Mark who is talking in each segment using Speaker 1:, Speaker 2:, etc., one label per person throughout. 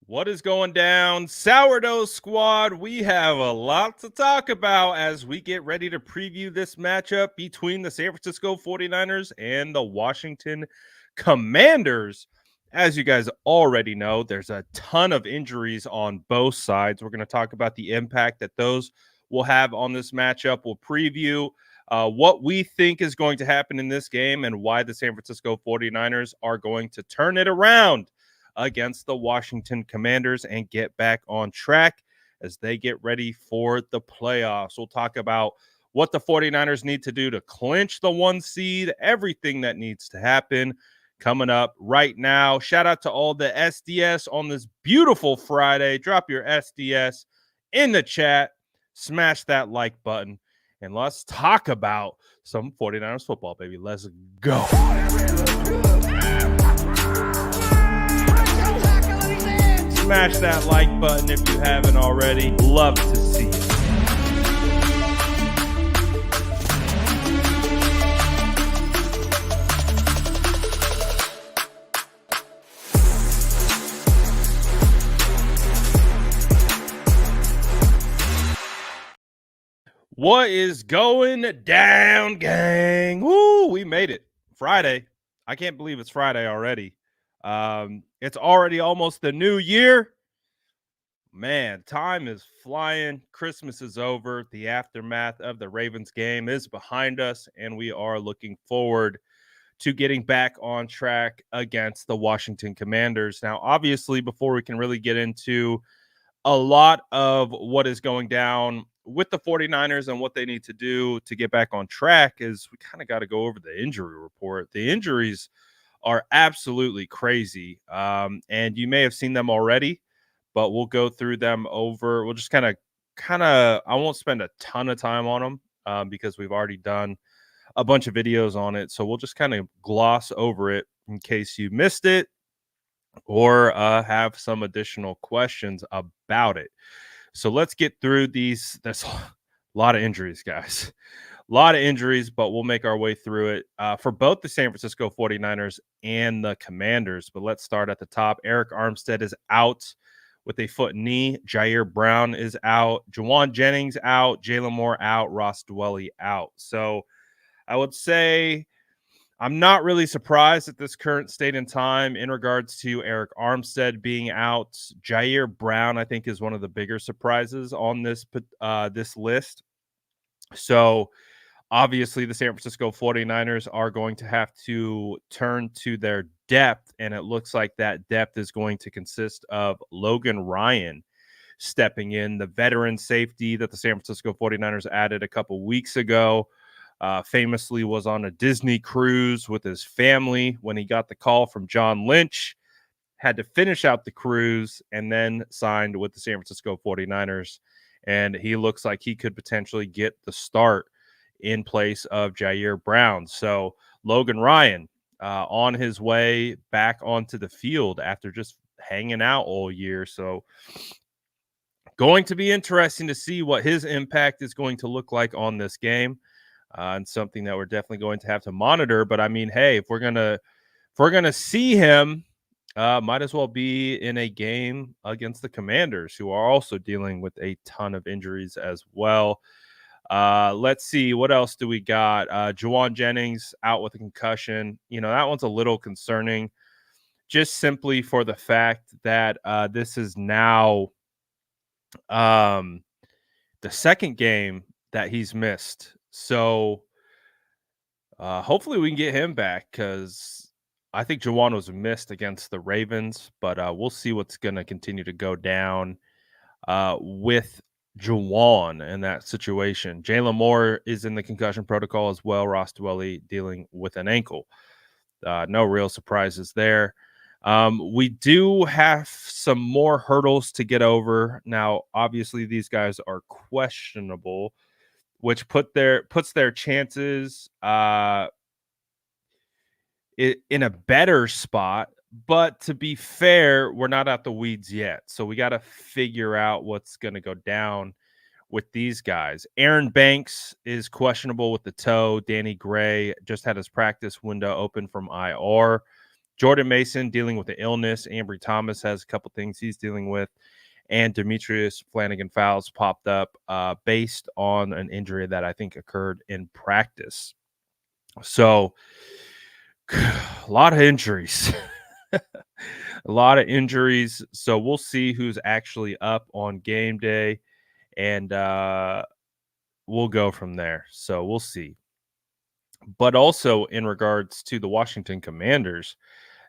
Speaker 1: What is going down, Sourdough Squad? We have a lot to talk about as we get ready to preview this matchup between the San Francisco 49ers and the Washington Commanders. As you guys already know, there's a ton of injuries on both sides. We're going to talk about the impact that those will have on this matchup. We'll preview what we think is going to happen in this game and why the San Francisco 49ers are going to turn it around against the Washington Commanders and get back on track as they get ready for the playoffs. We'll talk about what the 49ers need to do to clinch the 1 seed, everything that needs to happen coming up right now. Shout out to all the SDS on this beautiful Friday. Drop your SDS in the chat, smash that like button, and let's talk about some 49ers football, baby. Let's go. Smash that like button if you haven't already. Love to see it. What is going down, gang? Woo, we made it. Friday. I can't believe it's Friday already. It's already almost the new year. Man, time is flying. Christmas is over. The aftermath of the Ravens game is behind us, and we are looking forward to getting back on track against the Washington Commanders. Now, obviously, before we can really get into a lot of what is going down with the 49ers and what they need to do to get back on track, is we kind of got to go over the injury report. The injuries are absolutely crazy. And you may have seen them already, but we'll go through them over. We'll just kind of, I won't spend a ton of time on them because we've already done a bunch of videos on it. So we'll just kind of gloss over it in case you missed it or have some additional questions about it. So let's get through these. There's a lot of injuries, guys. A lot of injuries, but we'll make our way through it for both the San Francisco 49ers and the Commanders. But let's start at the top. Arik Armstead is out with a foot and knee. Jair Brown is out. Jauan Jennings out. Jalen Moore out. Ross Dwelley out. So I would say I'm not really surprised at this current state in time in regards to Arik Armstead being out. Jair Brown, I think, is one of the bigger surprises on this list. So obviously, the San Francisco 49ers are going to have to turn to their depth, and it looks like that depth is going to consist of Logan Ryan stepping in, the veteran safety that the San Francisco 49ers added a couple weeks ago. Famously was on a Disney cruise with his family when he got the call from John Lynch, had to finish out the cruise, and then signed with the San Francisco 49ers. And he looks like he could potentially get the start in place of Jair Brown. So Logan Ryan on his way back onto the field after just hanging out all year. So going to be interesting to see what his impact is going to look like on this game. And something that we're definitely going to have to monitor. But I mean, hey, if we're gonna see him, might as well be in a game against the Commanders, who are also dealing with a ton of injuries as well. Let's see, what else do we got? Jauan Jennings out with a concussion. You know, that one's a little concerning, just simply for the fact that this is now the second game that he's missed. So hopefully we can get him back, because I think Jauan was missed against the Ravens, but we'll see what's going to continue to go down with Jauan in that situation. Jalen Moore is in the concussion protocol as well. Ross Dwelley dealing with an ankle. No real surprises there. We do have some more hurdles to get over. Now, obviously, these guys are questionable, which puts their chances in a better spot. But to be fair, we're not out the weeds yet. So we got to figure out what's going to go down with these guys. Aaron Banks is questionable with the toe. Danny Gray just had his practice window open from IR. Jordan Mason dealing with the illness. Ambry Thomas has a couple things he's dealing with. And Demetrius Flanagan-Fowles popped up based on an injury that I think occurred in practice. So, a lot of injuries. A lot of injuries. So, we'll see who's actually up on game day. And we'll go from there. So, we'll see. But also, in regards to the Washington Commanders,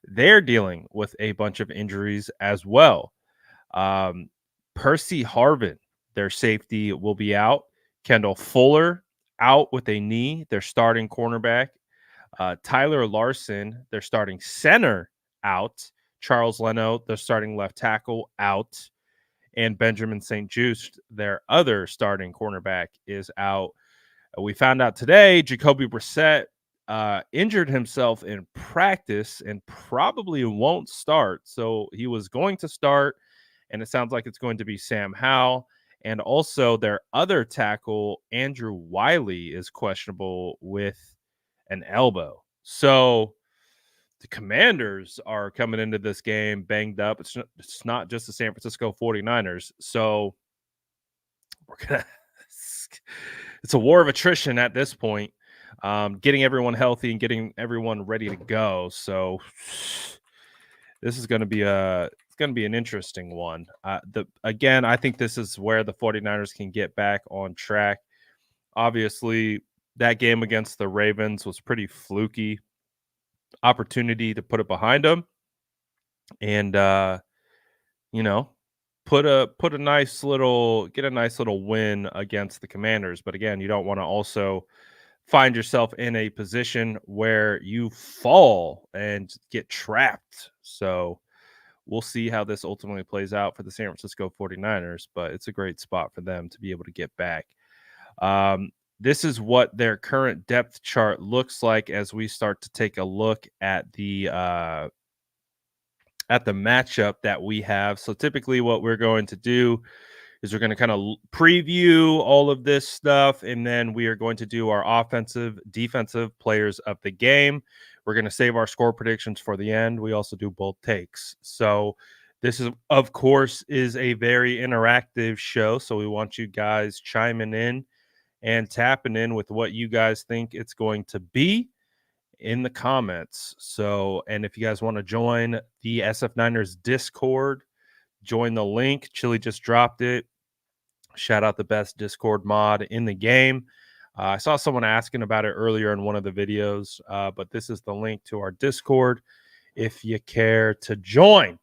Speaker 1: they're dealing with a bunch of injuries as well. Percy Harvin, their safety, will be out. Kendall Fuller out with a knee, their starting cornerback. Tyler Larson, their starting center, out. Charles Leno, their starting left tackle, out. And Benjamin St. Juste, their other starting cornerback, is out. We found out today Jacoby Brissett injured himself in practice and probably won't start. So he was going to start, and it sounds like it's going to be Sam Howell. And also their other tackle, Andrew Wiley, is questionable with an elbow. So the Commanders are coming into this game banged up. It's not just the San Francisco 49ers. So we're going to it's a war of attrition at this point, getting everyone healthy and getting everyone ready to go. So this is going to be an interesting one. Again, I think this is where the 49ers can get back on track. Obviously, that game against the Ravens was pretty fluky. Opportunity to put it behind them, and get a nice little win against the Commanders. But again, you don't want to also find yourself in a position where you fall and get trapped. So we'll see how this ultimately plays out for the San Francisco 49ers, but it's a great spot for them to be able to get back. This is what their current depth chart looks like as we start to take a look at the matchup that we have. So typically what we're going to do is we're going to kind of preview all of this stuff, and then we are going to do our offensive, defensive players of the game. We're going to save our score predictions for the end. We also do bold takes. So this is, of course, is a very interactive show. So we want you guys chiming in and tapping in with what you guys think it's going to be in the comments. So, and if you guys want to join the SF Niners Discord, join the link. Chili just dropped it. Shout out the best Discord mod in the game. I saw someone asking about it earlier in one of the videos, but this is the link to our Discord if you care to join.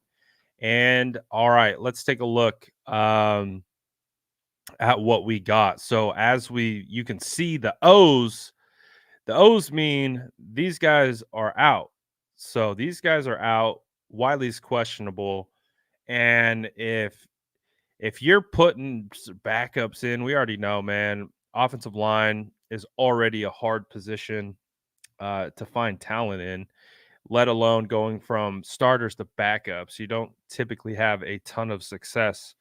Speaker 1: And all right, let's take a look at what we got. So as you can see the O's mean these guys are out. So these guys are out. Wiley's questionable. And if you're putting backups in, we already know, man, offensive line is already a hard position to find talent in, let alone going from starters to backups. You don't typically have a ton of success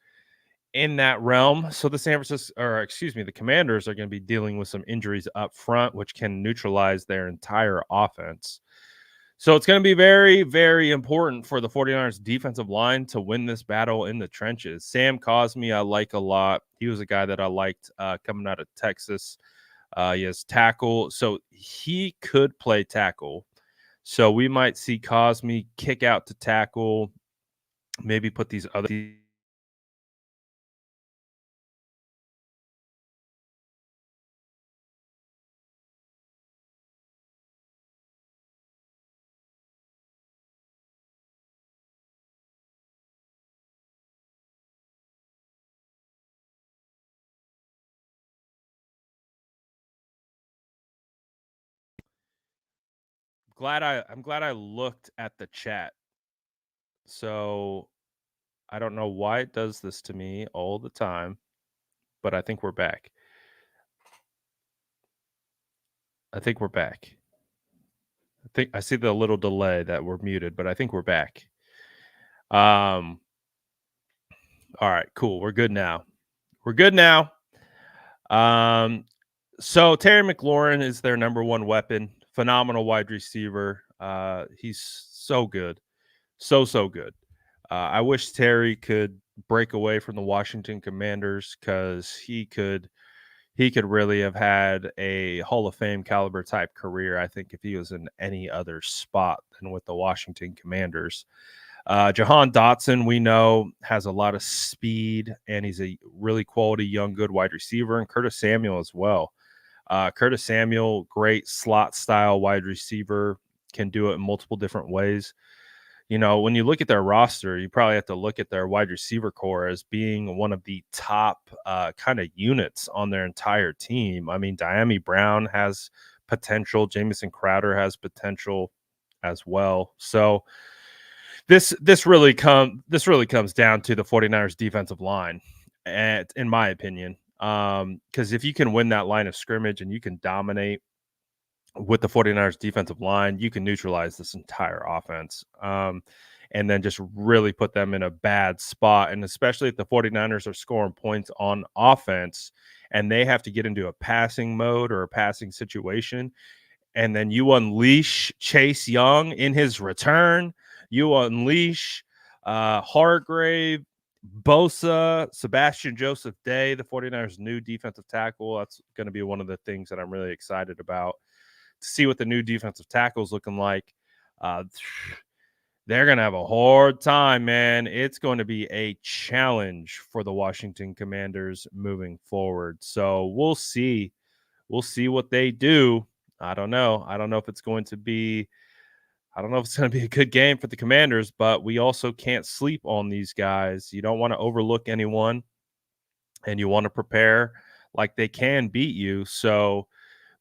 Speaker 1: in that realm. So the Commanders are going to be dealing with some injuries up front, which can neutralize their entire offense. So it's going to be very, very important for the 49ers defensive line to win this battle in the trenches. Sam Cosmi, I like a lot. He was a guy that I liked coming out of Texas. He has tackle, so he could play tackle. So we might see Cosmi kick out to tackle, maybe put these other I'm glad I looked at the chat. So I don't know why it does this to me all the time, but I think we're back. I think I see the little delay that we're muted, but I think we're back. All right, cool. We're good now. So Terry McLaurin is their number one weapon. Phenomenal wide receiver. He's So good. So good. I wish Terry could break away from the Washington Commanders because he could really have had a Hall of Fame caliber type career, I think, if he was in any other spot than with the Washington Commanders. Jahan Dotson, we know, has a lot of speed, and he's a really quality young, good wide receiver, and Curtis Samuel as well. Curtis Samuel, great slot style wide receiver, can do it in multiple different ways. When you look at their roster, you probably have to look at their wide receiver core as being one of the top kind of units on their entire team. I mean, Diami Brown has potential. Jamison Crowder has potential as well. So this really comes down to the 49ers defensive line, and in my opinion. Because if you can win that line of scrimmage and you can dominate with the 49ers defensive line, you can neutralize this entire offense. And then just really put them in a bad spot. And especially if the 49ers are scoring points on offense and they have to get into a passing mode or a passing situation, and then you unleash Chase Young in his return, you unleash Hargrave, Bosa, Sebastian Joseph Day, the 49ers' new defensive tackle. That's going to be one of the things that I'm really excited about, to see what the new defensive tackle is looking like. They're going to have a hard time, man. It's going to be a challenge for the Washington Commanders moving forward. So we'll see. We'll see what they do. I don't know. I don't know if it's going to be a good game for the Commanders, but we also can't sleep on these guys. You don't want to overlook anyone, and you want to prepare like they can beat you. So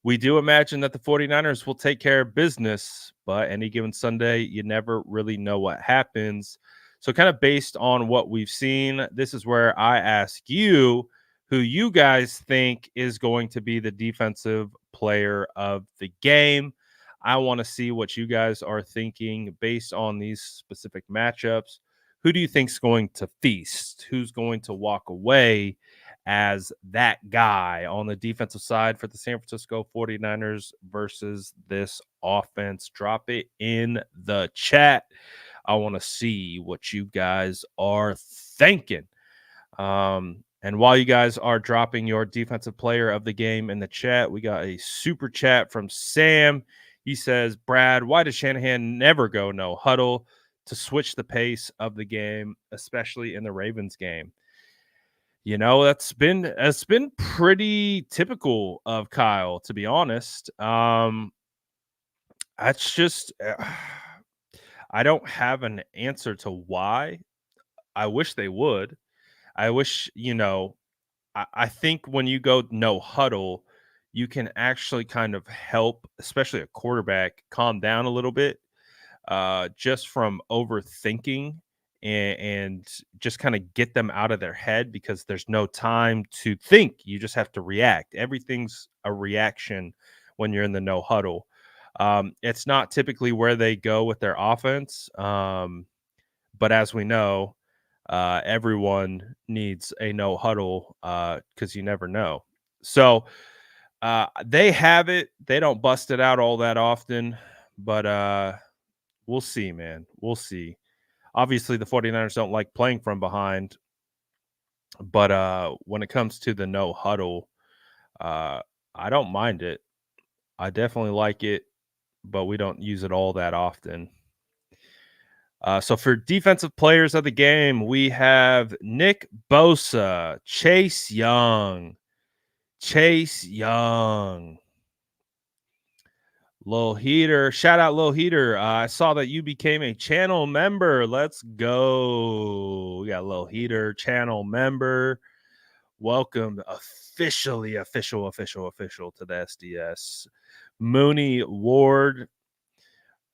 Speaker 1: we do imagine that the 49ers will take care of business, but any given Sunday, you never really know what happens. So kind of based on what we've seen, this is where I ask you who you guys think is going to be the defensive player of the game. I want to see what you guys are thinking based on these specific matchups. Who do you think is going to feast? Who's going to walk away as that guy on the defensive side for the San Francisco 49ers versus this offense? Drop it in the chat. I want to see what you guys are thinking. And while you guys are dropping your defensive player of the game in the chat, we got a super chat from Sam. He says, Brad, why does Shanahan never go no huddle to switch the pace of the game, especially in the Ravens game? That's been pretty typical of Kyle, to be honest. That's just I don't have an answer to why. I wish they would. I wish, I think when you go no huddle, you can actually kind of help, especially a quarterback, calm down a little bit, just from overthinking and just kind of get them out of their head, because there's no time to think. You just have to react. Everything's a reaction when you're in the no huddle. It's not typically where they go with their offense. But as we know, everyone needs a no huddle because you never know. So they have it. They don't bust it out all that often, but we'll see, man. We'll see. Obviously, the 49ers don't like playing from behind, but when it comes to the no huddle, I don't mind it. I definitely like it, but we don't use it all that often. So for defensive players of the game, we have Nick Bosa, Chase Young, Lil Heater. Shout out Lil Heater. I saw that you became a channel member. Let's go. We got Lil Heater, channel member. Welcome official to the SDS. Mooney Ward.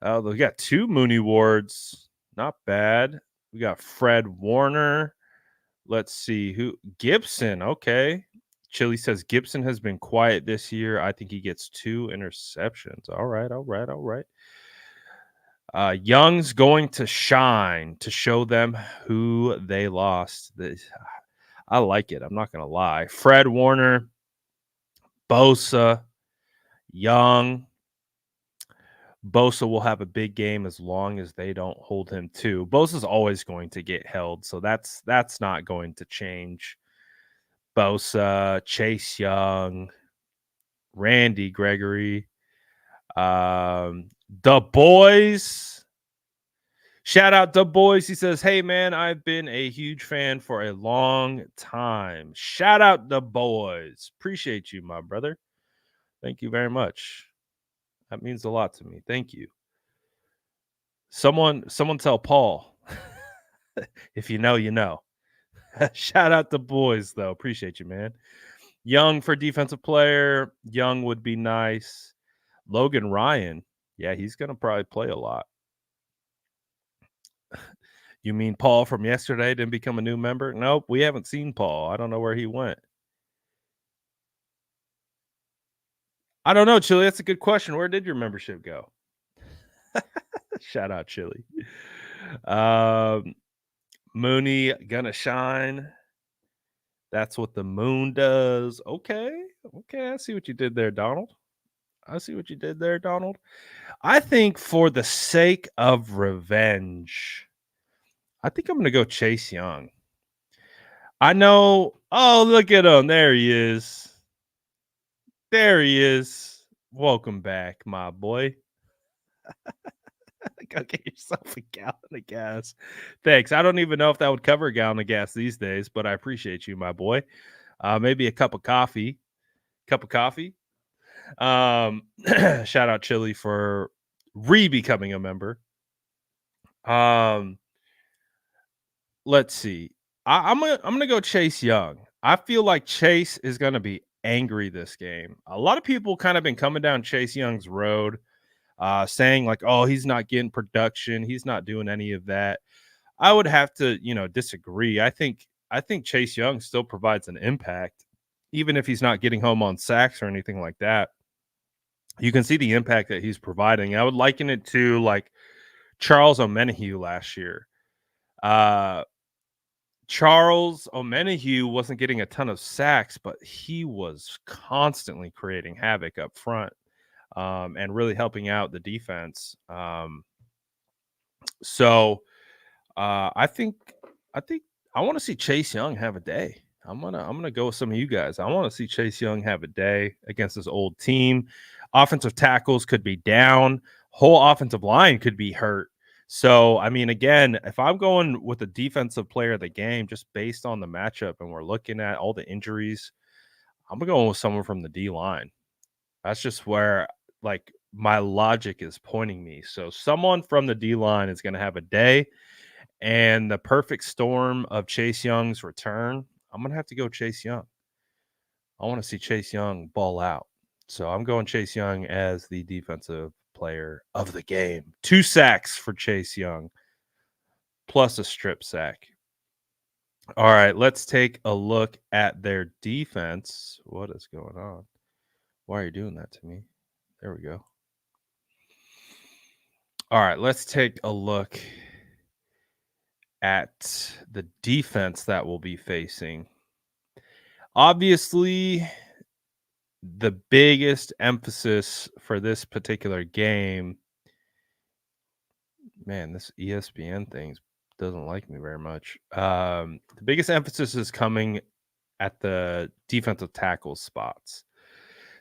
Speaker 1: Oh, we got two Mooney Wards. Not bad. We got Fred Warner. Let's see who. Gibson. Okay. Chili says Gibson has been quiet this year. I think he gets 2 interceptions. All right. Young's going to shine to show them who they lost. I like it. I'm not going to lie. Fred Warner, Bosa, Young. Bosa will have a big game as long as they don't hold him too. Bosa's always going to get held, so that's not going to change. Bosa, Chase Young, Randy Gregory, the boys. Shout out the boys. He says, "Hey man, I've been a huge fan for a long time." Shout out the boys. Appreciate you, my brother. Thank you very much. That means a lot to me. Thank you. Someone tell Paul. If you know, you know. Shout out the boys, though. Appreciate you, man. Young for defensive player. Young would be nice. Logan Ryan. Yeah, he's going to probably play a lot. You mean Paul from yesterday didn't become a new member? Nope, we haven't seen Paul. I don't know where he went. I don't know, Chili. That's a good question. Where did your membership go? Shout out, Chili. Mooney gonna shine. That's what the moon does. Okay. I see what you did there, Donald. I think for the sake of revenge, I think I'm going to go Chase Young. I know. Oh, look at him. There he is. Welcome back, my boy. Go get yourself a gallon of gas. Thanks. I don't even know if that would cover a gallon of gas these days, but I appreciate you, my boy. Maybe a cup of coffee. Shout out Chili for becoming a member. Let's see. I'm gonna go Chase Young. I feel like Chase is gonna be angry this game. A lot of people kind of been coming down Chase Young's road, saying like, "Oh, he's not getting production. He's not doing any of that." I would have to, disagree. I think Chase Young still provides an impact, even if he's not getting home on sacks or anything like that. You can see the impact that he's providing. I would liken it to like Charles Omenihu last year. Charles Omenihu wasn't getting a ton of sacks, but he was constantly creating havoc up front, and really helping out the defense. So I think I want to see Chase Young have a day. I'm gonna go with some of you guys. I want to see Chase Young have a day against this old team. Offensive tackles could be down. Whole offensive line could be hurt. So, I mean, again, if I'm going with the defensive player of the game, just based on the matchup, and we're looking at all the injuries, I'm going with someone from the D line. That's just where like my logic is pointing me. So, someone from the D line is going to have a day, and the perfect storm of Chase Young's return. I'm going to have to go Chase Young. I want to see Chase Young ball out. So, I'm going Chase Young as the defensive player of the game. 2 sacks for Chase Young, plus a strip sack. All right, let's take a look at their defense. What is going on? Why are you doing that to me? There we go. All right, let's take a look at the defense that we'll be facing. Obviously, the biggest emphasis for this particular game, man, this ESPN thing doesn't like me very much. The biggest emphasis is coming at the defensive tackle spots.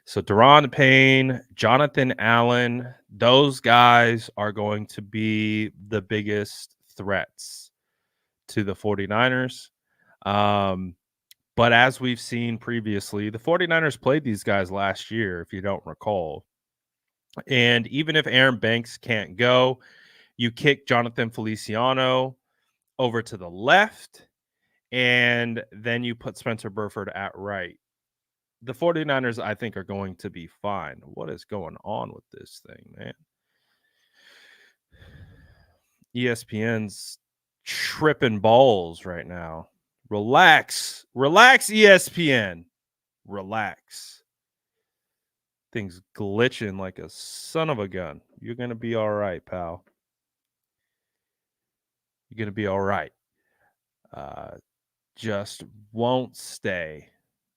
Speaker 1: So Daron Payne, Jonathan Allen, those guys are going to be the biggest threats to the 49ers. But as we've seen previously, the 49ers played these guys last year, if you don't recall. And even if Aaron Banks can't go, you kick Jonathan Feliciano over to the left, and then you put Spencer Burford at right. The 49ers, I think, are going to be fine. What is going on with this thing, man? ESPN's tripping balls right now. Relax, ESPN. Relax. Things glitching like a son of a gun. You're going to be all right, pal. You're going to be all right. Just won't stay.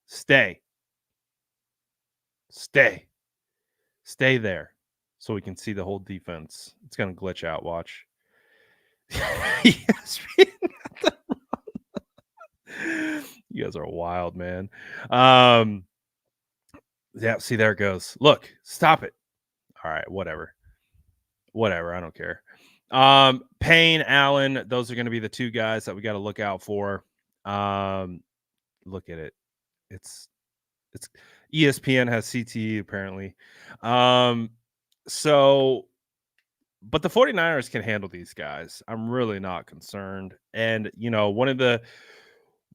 Speaker 1: Stay there. so we can see the whole defense. It's gonna glitch out. Watch. ESPN. You guys are wild, man. Yeah, see, there it goes. Look, stop it. All right, whatever. I don't care. Payne, Allen, those are going to be the two guys that we got to look out for. Look at it. It's ESPN has CTE apparently. So but the 49ers can handle these guys. I'm really not concerned. And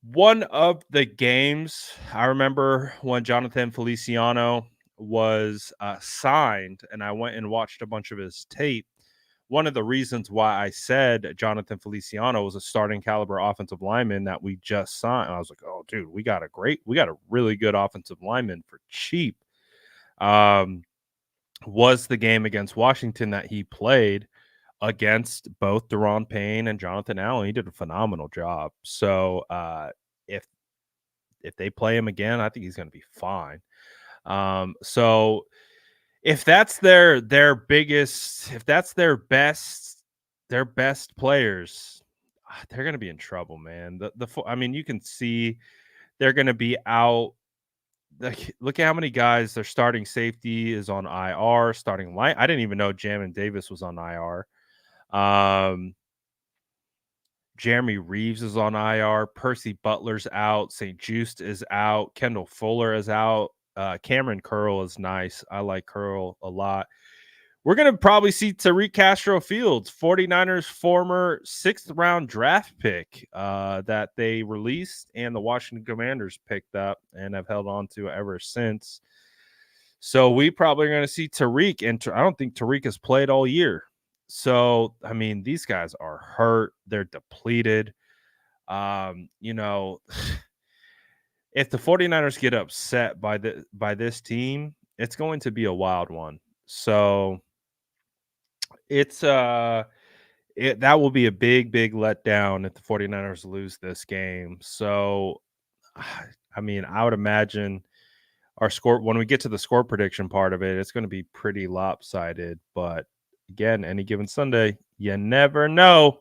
Speaker 1: one of the games I remember when Jonathan Feliciano was signed, and I went and watched a bunch of his tape. One of the reasons why I said Jonathan Feliciano was a starting caliber offensive lineman that we just signed, I was like, oh, dude, we got a really good offensive lineman for cheap. Was the game against Washington that he played against both Daron Payne and Jonathan Allen. He did a phenomenal job. So if they play him again, I think he's going to be fine. So if that's their biggest, if that's their best players, they're going to be in trouble, man. I mean, you can see they're going to be out. Look at how many guys their starting safety is on IR. Starting line, I didn't even know Jamin Davis was on IR. Jeremy Reeves is on IR. Percy Butler's out. St. Juste is out. Kendall Fuller is out. Cameron Curl is nice. I like Curl a lot. We're going to probably see Tariq Castro Fields, 49ers former 6th round draft pick that they released and the Washington Commanders picked up and have held on to ever since. So we probably are going to see Tariq, and I don't think Tariq has played all year. So, I mean, these guys are hurt. They're depleted. If the 49ers get upset by this team, it's going to be a wild one. So it's that will be a big letdown if the 49ers lose this game. So I mean, I would imagine our score, when we get to the score prediction part of it, it's going to be pretty lopsided. But again, any given Sunday, you never know.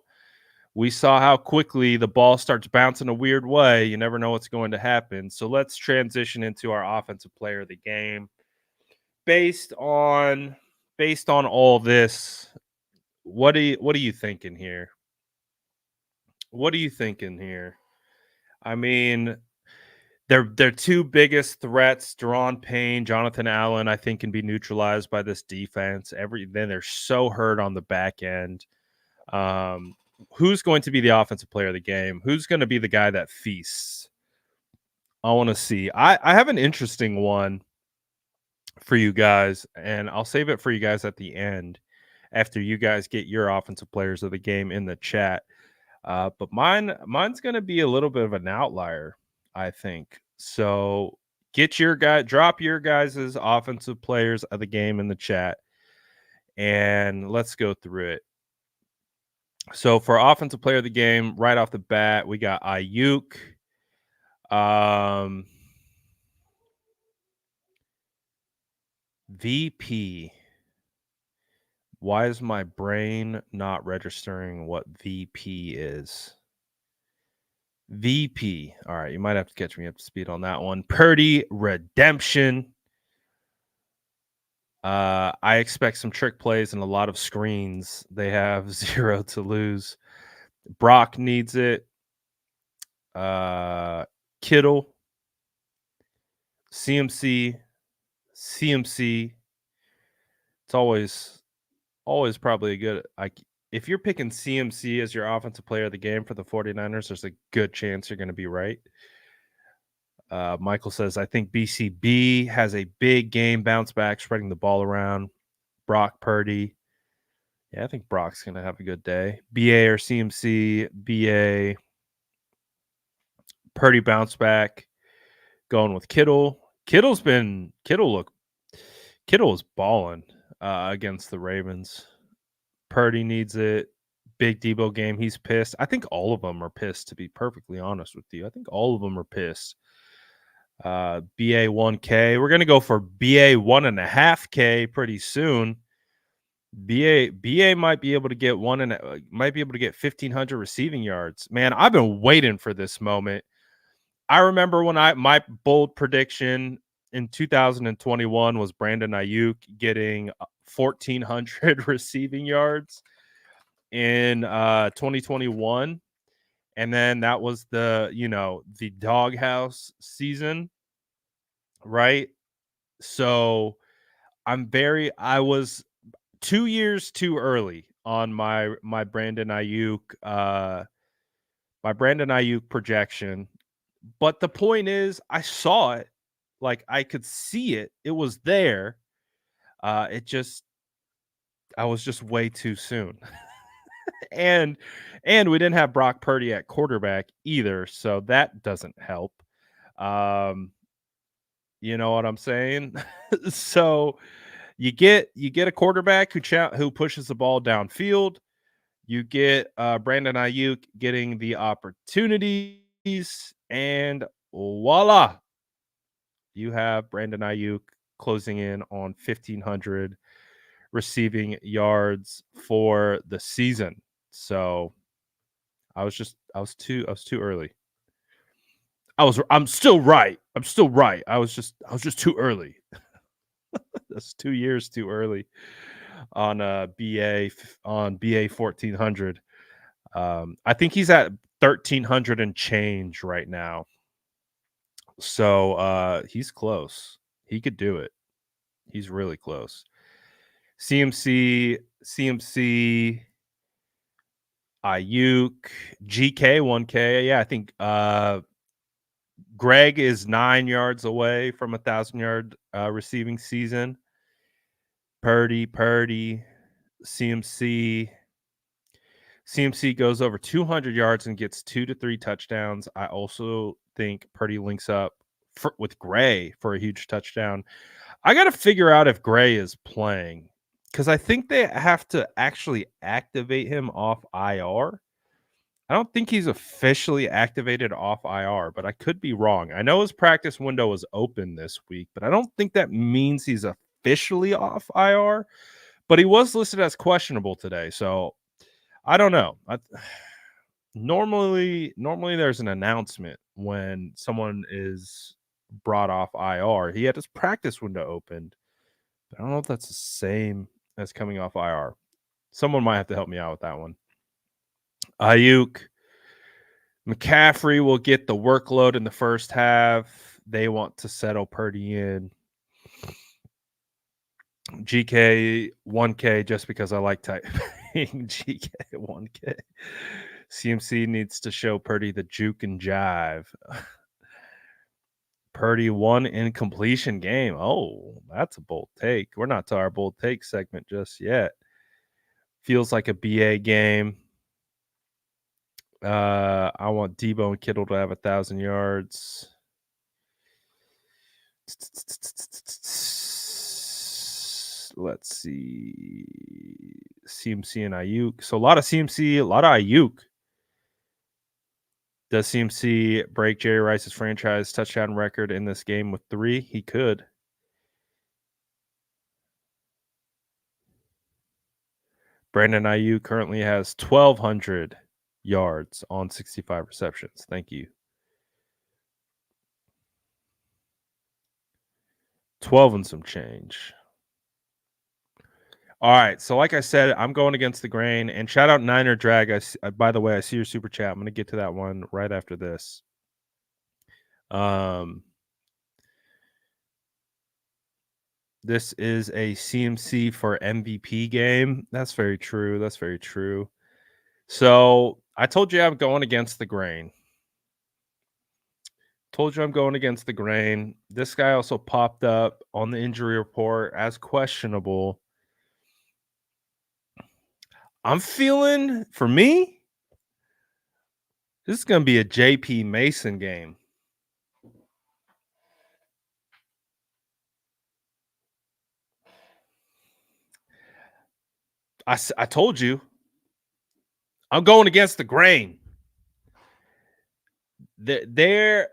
Speaker 1: We saw how quickly the ball starts bouncing a weird way. You never know what's going to happen. So let's transition into our offensive player of the game. Based on all this, what are you thinking here? What are you thinking here? I mean, their two biggest threats, Daron Payne, Jonathan Allen, I think can be neutralized by this defense. Then they're so hurt on the back end. Who's going to be the offensive player of the game? Who's going to be the guy that feasts? I want to see. I have an interesting one for you guys, and I'll save it for you guys at the end after you guys get your offensive players of the game in the chat. But mine's going to be a little bit of an outlier, I think. So drop your guys' offensive players of the game in the chat, and let's go through it. So for offensive player of the game, right off the bat, we got Ayuk. VP. Why is my brain not registering what VP is? VP. All right, you might have to catch me up to speed on that one. Purdy redemption. I expect some trick plays and a lot of screens. They have 0 to lose. Brock needs it. Kittle. CMC. It's always probably a good. If you're picking CMC as your offensive player of the game for the 49ers, there's a good chance you're going to be right. Michael says, I think BCB has a big game bounce back, spreading the ball around. Brock Purdy. Yeah, I think Brock's going to have a good day. BA or CMC, BA. Purdy bounce back. Going with Kittle. Kittle was balling against the Ravens. Purdy needs it. Big Debo game. He's pissed. I think all of them are pissed, to be perfectly honest with you. I think all of them are pissed. BA 1K. We're going to go for BA 1.5K pretty soon. BA might be able to get might be able to get 1,500 receiving yards. Man, I've been waiting for this moment. I remember when my bold prediction in 2021 was Brandon Ayuk getting 1,400 receiving yards in 2021, and then that was the doghouse season, right? So I was 2 years too early on my Brandon Ayuk projection. But the point is, I saw it, like, I could see it. It was there. It just I was just way too soon. And we didn't have Brock Purdy at quarterback either, so that doesn't help. Um, you know what I'm saying? So, you get a quarterback who pushes the ball downfield. You get Brandon Ayuk getting the opportunities, and voila, you have Brandon Ayuk closing in on 1,500 receiving yards for the season. So I was too early. I'm still right. I'm still right. I was just too early. That's 2 years too early on BA 1,400. I think he's at 1,300 and change right now. So he's close. He could do it. He's really close. CMC, Ayuk, GK 1K. Yeah, I think Greg is 9 yards away from 1,000-yard receiving season. Purdy, CMC. CMC goes over 200 yards and gets 2 to 3 touchdowns. I also think Purdy links up with Gray for a huge touchdown. I got to figure out if Gray is playing because I think they have to actually activate him off IR. I don't think he's officially activated off IR, but I could be wrong. I know his practice window was open this week, but I don't think that means he's officially off IR. But he was listed as questionable today, so I don't know. Normally there's an announcement when someone is brought off IR. He had his practice window opened. But I don't know if that's the same as coming off IR. Someone might have to help me out with that one. Ayuk, McCaffrey will get the workload in the first half. They want to settle Purdy in. GK 1K just because I like typing GK 1K. CMC needs to show Purdy the juke and jive. Purdy won in completion game. Oh, that's a bold take. We're not to our bold take segment just yet. Feels like a BA game. I want Debo and Kittle to have 1,000 yards. Let's see. CMC and Ayuk. So a lot of CMC, a lot of Ayuk. Does CMC break Jerry Rice's franchise touchdown record in this game with 3? He could. Brandon Ayuk currently has 1,200 yards on 65 receptions. Thank you. 12 and some change. All right. So, like I said, I'm going against the grain. And shout out Niner Drag. By the way, I see your super chat. I'm going to get to that one right after this. This is a CMC for MVP game. That's very true. That's very true. So, I told you I'm going against the grain. Told you I'm going against the grain. This guy also popped up on the injury report as questionable. I'm feeling, for me, this is going to be a JP Mason game. I told you, I'm going against the grain. They're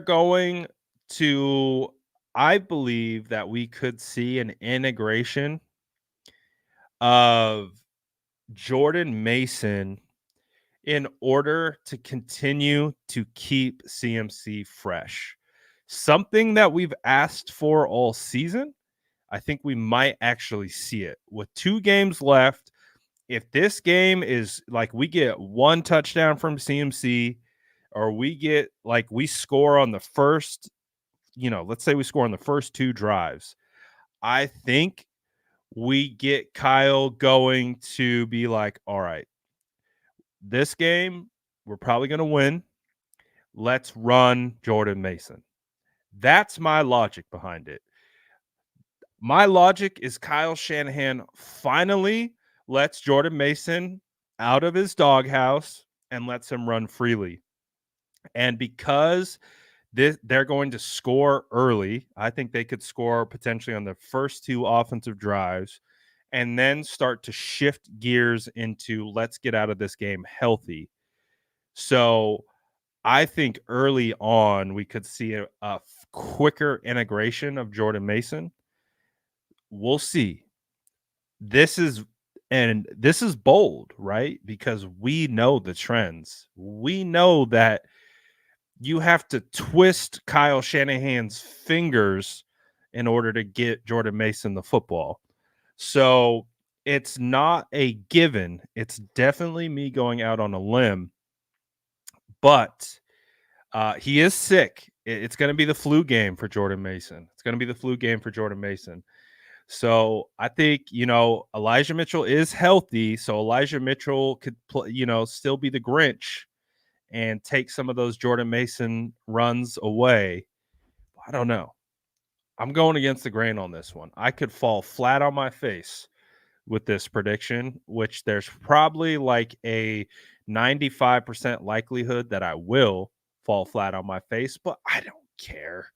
Speaker 1: going to, I believe that we could see an integration of Jordan Mason in order to continue to keep CMC fresh. Something that we've asked for all season. I think we might actually see it with 2 games left. If this game is like we get 1 touchdown from CMC, or we get like we score on the first, let's say we score on the first 2 drives, I think we get Kyle going to be like, all right, this game, we're probably going to win. Let's run Jordan Mason. That's my logic behind it. My logic is Kyle Shanahan finally lets Jordan Mason out of his doghouse and lets him run freely. And because they're going to score early, I think they could score potentially on the first 2 offensive drives and then start to shift gears into let's get out of this game healthy. So I think early on we could see a quicker integration of Jordan Mason. We'll see. This is bold, right? Because we know the trends. We know that you have to twist Kyle Shanahan's fingers in order to get Jordan Mason the football. So it's not a given. It's definitely me going out on a limb, but he is sick. It's going to be the flu game for Jordan Mason. It's going to be the flu game for Jordan Mason. So I think, Elijah Mitchell is healthy. So Elijah Mitchell could, still be the Grinch and take some of those Jordan Mason runs away. I don't know. I'm going against the grain on this one. I could fall flat on my face with this prediction, which there's probably like a 95% likelihood that I will fall flat on my face, but I don't care.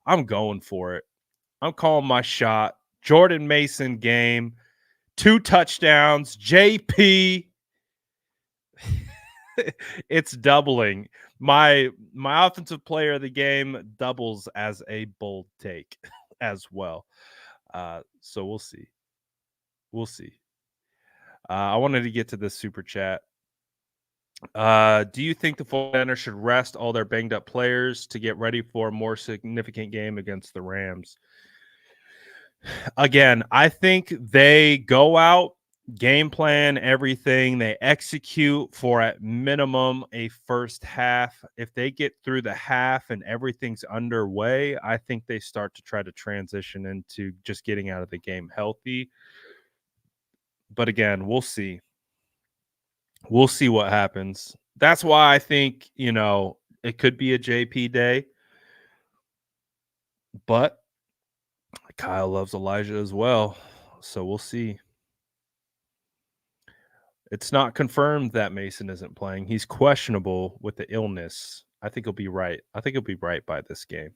Speaker 1: I'm going for it. I'm calling my shot. Jordan Mason game, 2 touchdowns, JP. It's doubling. My offensive player of the game doubles as a bold take as well. So we'll see. We'll see. I wanted to get to this super chat. Do you think the 49ers should rest all their banged up players to get ready for a more significant game against the Rams? Again, I think they go out, game plan everything. They execute for at minimum a first half. If they get through the half and everything's underway, I think they start to try to transition into just getting out of the game healthy. But again, we'll see. We'll see what happens. That's why I think, it could be a JP day. But Kyle loves Elijah as well. So we'll see. It's not confirmed that Mason isn't playing. He's questionable with the illness. I think he'll be right. I think he'll be right by this game.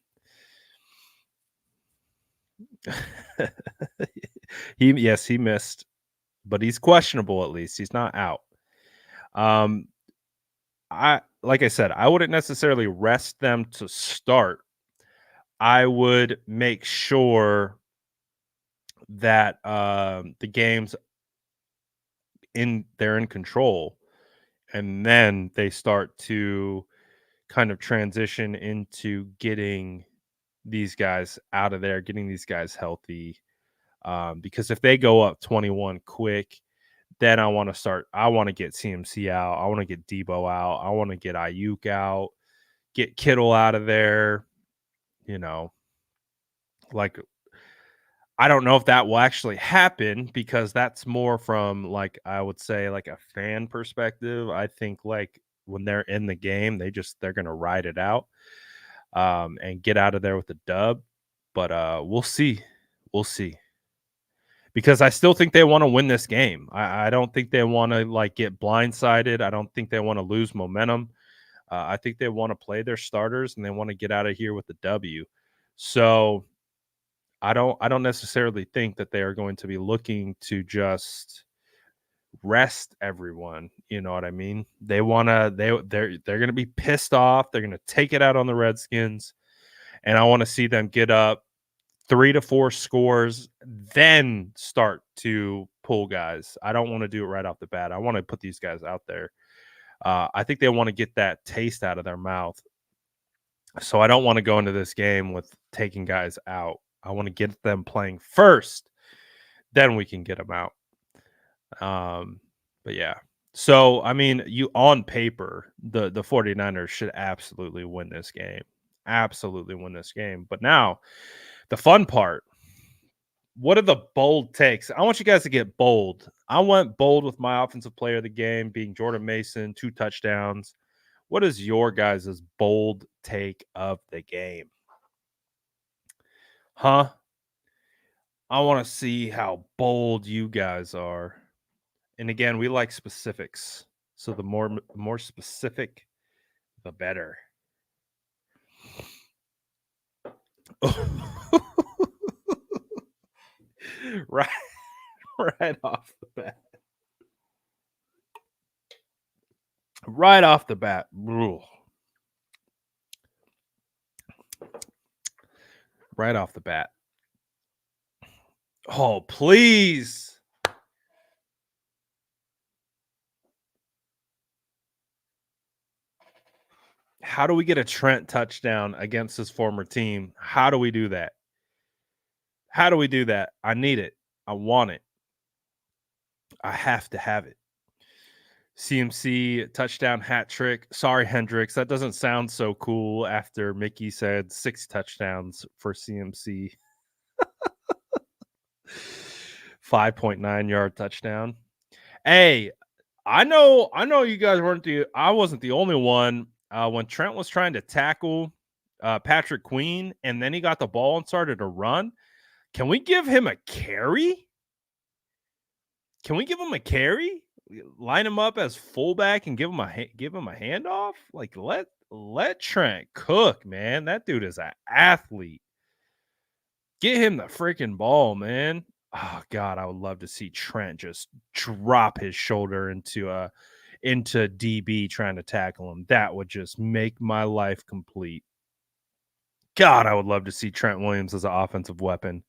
Speaker 1: He missed, but he's questionable at least. He's not out. Like I said, I wouldn't necessarily rest them to start. I would make sure that the game's they're in control, and then they start to kind of transition into getting these guys out of there, getting these guys healthy. Because if they go up 21 quick, then I want to get CMC out. I want to get Debo out. I want to get Ayuk out, get Kittle out of there. Like, I don't know if that will actually happen because that's more from I would say a fan perspective. I think when they're in the game, they're going to ride it out and get out of there with a dub. But we'll see. We'll see. Because I still think they want to win this game. I don't think they want to get blindsided. I don't think they want to lose momentum. I think they want to play their starters and they want to get out of here with the W. So I don't necessarily think that they are going to be looking to just rest everyone. You know what I mean? They're going to be pissed off. They're going to take it out on the Redskins, and I want to see them get up 3 to 4 scores, then start to pull guys. I don't want to do it right off the bat. I want to put these guys out there. I think they want to get that taste out of their mouth. So I don't want to go into this game with taking guys out. I want to get them playing first. Then we can get them out. But yeah. So, I mean, you on paper, the 49ers should absolutely win this game. Absolutely win this game. But now, the fun part. What are the bold takes? I want you guys to get bold. I went bold with my offensive player of the game being Jordan Mason, 2 touchdowns. What is your guys' bold take of the game? Huh? I want to see how bold you guys are. And again, we like specifics. So the more specific, the better. right, right off the bat. Right off the bat. Right off the bat. Oh, please. How do we get a Trent touchdown against his former team? How do we do that? How do we do that? I need it. I want it. I have to have it. CMC touchdown hat trick. Sorry, Hendricks. That doesn't sound so cool after Mickey said 6 touchdowns for CMC. 5.9 yard touchdown. Hey, I know you guys I wasn't the only one when Trent was trying to tackle Patrick Queen and then he got the ball and started to run. Can we give him a carry? Can we give him a carry? Line him up as fullback and give him a handoff? Like let Trent cook, man. That dude is an athlete. Get him the freaking ball, man. Oh God, I would love to see Trent just drop his shoulder into DB trying to tackle him. That would just make my life complete. God, I would love to see Trent Williams as an offensive weapon.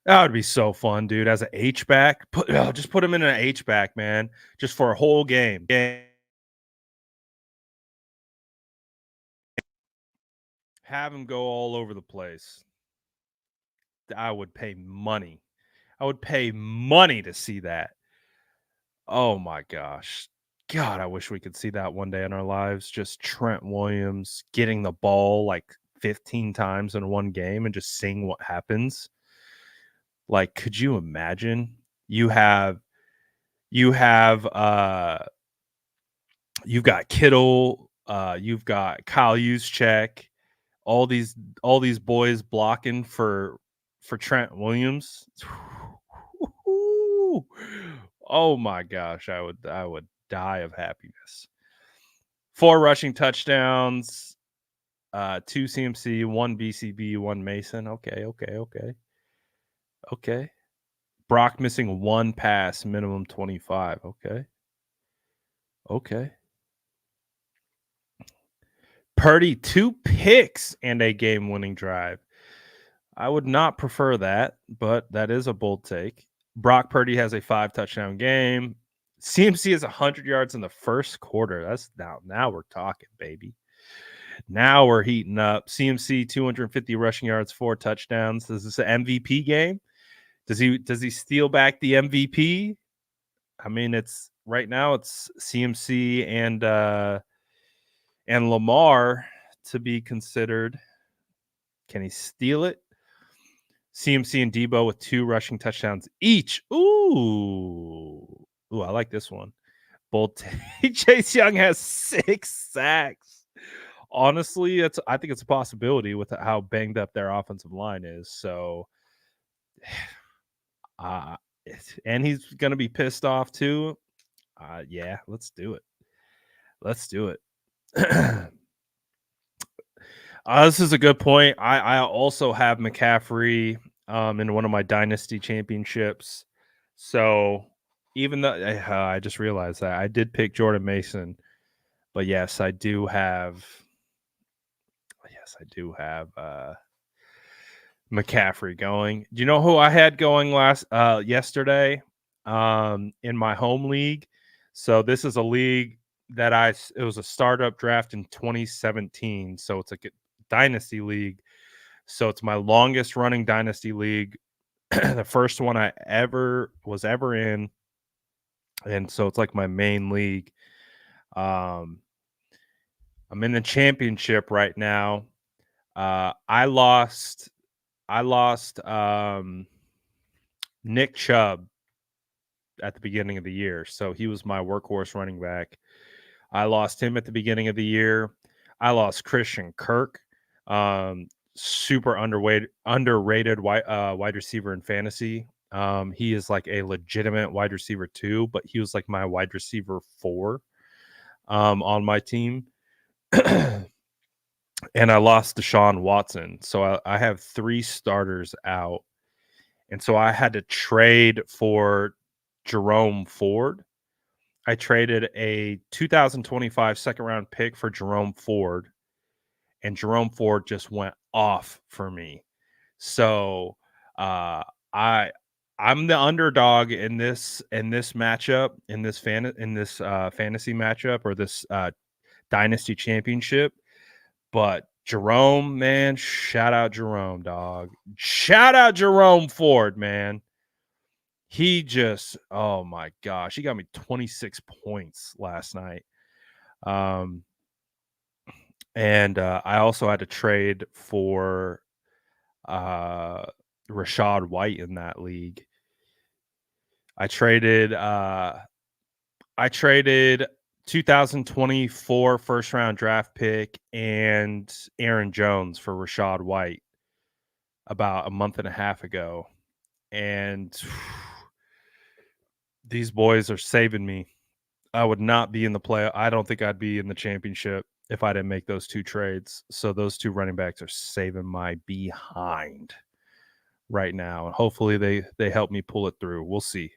Speaker 1: That would be so fun, dude. As an H-back, just put him in an H-back, man, just for a whole game. Have him go all over the place. I would pay money. I would pay money to see that. Oh my gosh. God, I wish we could see that one day in our lives. Just Trent Williams getting the ball like 15 times in one game and just seeing what happens. Like, could you imagine? You've got Kittle, you've got Kyle Juszczyk, all these boys blocking for Trent Williams. Oh my gosh, I would die of happiness. 4 rushing touchdowns, 2 CMC, 1 BCB, 1 Mason. Okay. Brock missing 1 pass, minimum 25. Okay. Purdy 2 picks and a game-winning drive. I would not prefer that, but that is a bold take. Brock Purdy has a 5 touchdown game. CMC has 100 yards in the first quarter. That's now we're talking, baby. Now we're heating up. CMC 250 rushing yards, 4 touchdowns. Is this an MVP game? Does he steal back the MVP? I mean, it's right now it's CMC and Lamar to be considered. Can he steal it? CMC and Debo with 2 rushing touchdowns each. Ooh, I like this one. Bold Chase Young has 6 sacks. Honestly, I think it's a possibility with how banged up their offensive line is. So, and he's going to be pissed off too. Yeah, let's do it. This is a good point. I also have McCaffrey in one of my dynasty championships. So even though I just realized that I did pick Jordan Mason, but yes, I do have McCaffrey going. Do you know who I had going yesterday? in my home league. So this is a league that it was a startup draft in 2017. So it's like a dynasty league. So it's my longest running dynasty league. The first one I was ever in. And so it's like my main league. Um, I'm in the championship right now. I lost Nick Chubb at the beginning of the year. So he was my workhorse running back. I lost him at the beginning of the year. I lost Christian Kirk, super underrated wide receiver in fantasy. He is like a legitimate wide receiver too, but he was like my wide receiver 4 on my team. And I lost Deshaun Watson. So I have 3 starters out. And so I had to trade for Jerome Ford. I traded a 2025 second round pick for Jerome Ford, and Jerome Ford just went off for me. So I'm the underdog in this matchup, in this fantasy matchup, or this dynasty championship. But Jerome, man, shout out Jerome, dog. Shout out Jerome Ford, man. He just, oh my gosh, he got me 26 points last night. And I also had to trade for Rachaad White in that league. I traded 2024 first round draft pick and Aaron Jones for Rachaad White about a month and a half ago. And these boys are saving me. I would not be in the play. I don't think I'd be in the championship if I didn't make those 2 trades. So those 2 running backs are saving my behind right now. And hopefully they help me pull it through. We'll see.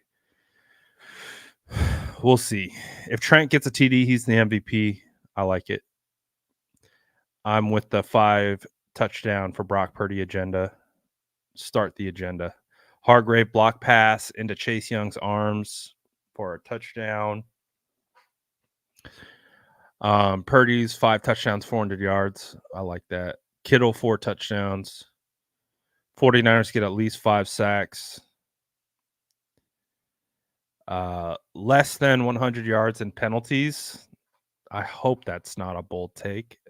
Speaker 1: We'll see. If Trent gets a TD, he's the MVP. I like it. I'm with the 5 touchdown for Brock Purdy agenda. Start the agenda. Hargrave block pass into Chase Young's arms for a touchdown. Purdy's 5 touchdowns, 400 yards. I like that. Kittle 4 touchdowns. 49ers get at least 5 sacks. Less than 100 yards and penalties. I hope that's not a bold take.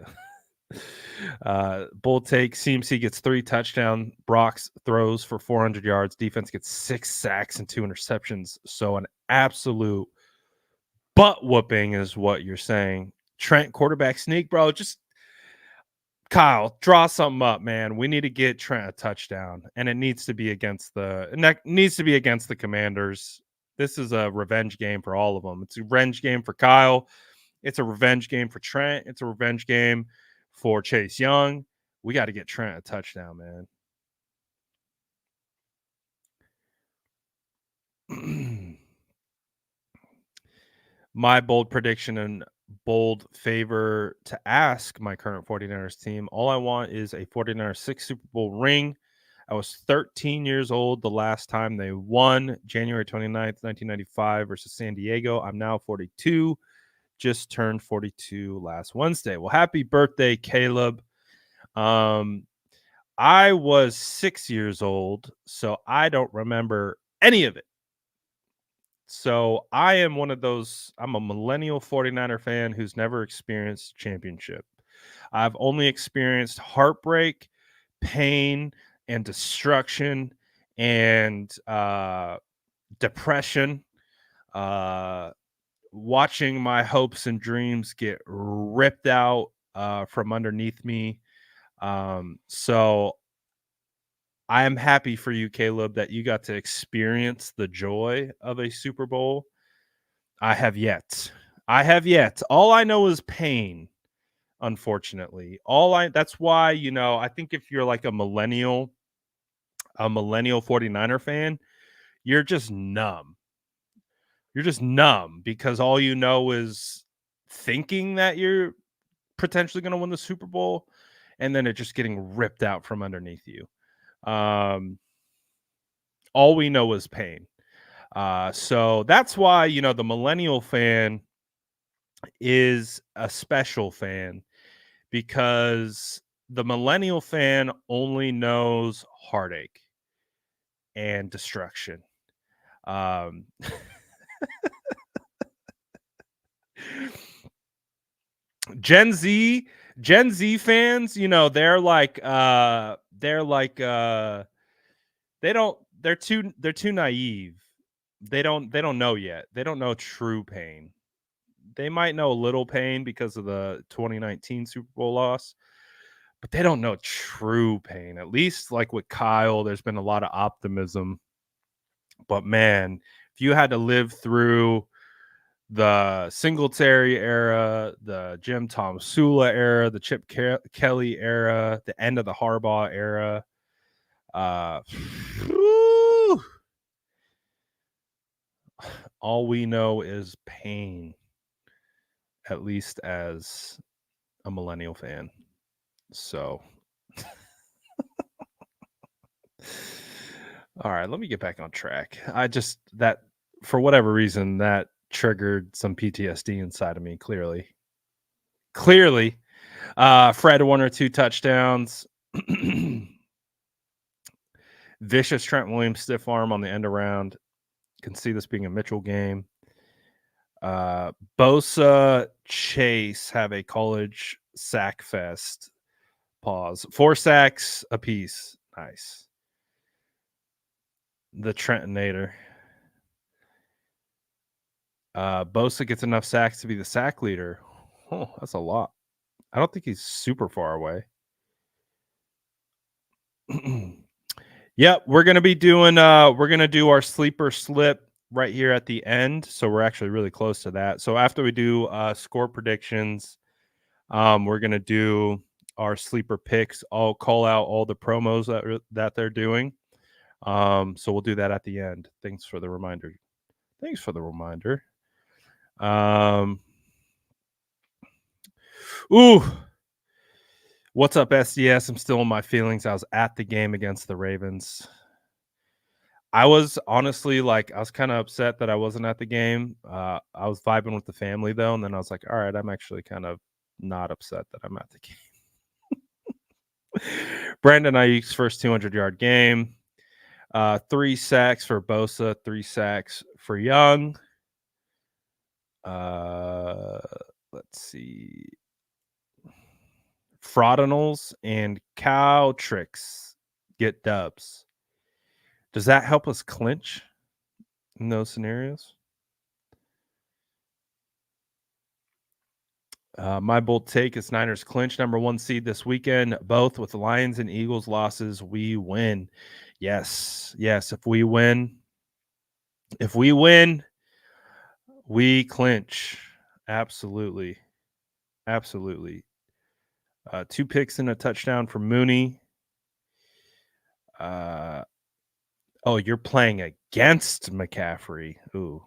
Speaker 1: Bold take. CMC gets 3 touchdowns. Brock's throws for 400 yards. Defense gets 6 sacks and 2 interceptions. So an absolute butt whooping is what you're saying. Trent quarterback sneak, bro. Just Kyle, draw something up, man. We need to get Trent a touchdown, and it needs to be against the Commanders. This is a revenge game for all of them. It's a revenge game for Kyle. It's a revenge game for Trent. It's a revenge game for Chase Young. We got to get Trent a touchdown, man. My bold prediction and bold favor to ask my current 49ers team. All I want is a 49ers 6 Super Bowl ring. I was 13 years old the last time they won, January 29th, 1995 versus San Diego. I'm now 42. Just turned 42 last Wednesday. Well, happy birthday, Caleb. I was 6 years old, so I don't remember any of it. So I am one of those, I'm a millennial 49er fan who's never experienced championship. I've only experienced heartbreak, pain, and destruction and depression. Watching my hopes and dreams get ripped out from underneath me. So I am happy for you, Caleb, that you got to experience the joy of a Super Bowl. I have yet. All I know is pain, unfortunately. That's why, I think if you're like a millennial 49er fan, you're just numb. You're just numb because all you know is thinking that you're potentially going to win the Super Bowl and then it just getting ripped out from underneath you. All we know is pain. So that's why, the millennial fan is a special fan, because the millennial fan only knows heartache and destruction. Um, Gen Z, Gen Z fans, they don't they're too naive. They don't know yet. They don't know true pain. They might know a little pain because of the 2019 Super Bowl loss, but they don't know true pain. At least like with Kyle, there's been a lot of optimism. But man, if you had to live through the Singletary era, the Jim Tom Sula era, the Chip Kelly era, the end of the Harbaugh era, whew, all we know is pain, at least as a millennial fan. So, all right, let me get back on track. For whatever reason, that triggered some PTSD inside of me, clearly. Fred, 1 or 2 touchdowns. Vicious Trent Williams stiff arm on the end around. Can see this being a Mitchell game. Bosa, Chase have a college sack fest. Pause. 4 sacks apiece. Nice. The Trentonator. Bosa gets enough sacks to be the sack leader. Oh, that's a lot. I don't think he's super far away. Yep, we're gonna do our sleeper slip right here at the end. So we're actually really close to that. So after we do score predictions, we're gonna do our sleeper picks. I'll call out all the promos that they're doing. So we'll do that at the end. Thanks for the reminder. Ooh. What's up, SDS? I'm still in my feelings. I was at the game against the Ravens. I was honestly I was kind of upset that I wasn't at the game. I was vibing with the family though, and then I was like, all right, I'm actually kind of not upset that I'm at the game. Brandon Ayuk's first 200-yard game. 3 sacks for Bosa, 3 sacks for Young. Let's see. Fraudinals and Cow Tricks get dubs. Does that help us clinch in those scenarios? My bold take is Niners clinch number 1 seed this weekend, both with Lions and Eagles losses. We win. Yes. If we win, we clinch. Absolutely. 2 picks and a touchdown for Mooney. You're playing against McCaffrey. Ooh,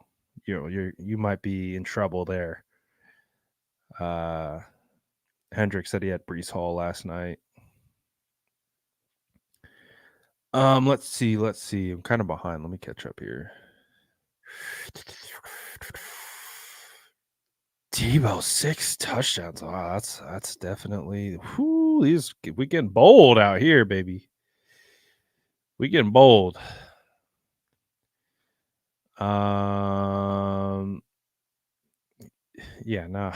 Speaker 1: you might be in trouble there. Hendrick said he had Breece Hall last night. Let's see. I'm kind of behind. Let me catch up here. Debo 6 touchdowns. Wow, that's definitely. We getting bold out here, baby. We getting bold. Yeah, no.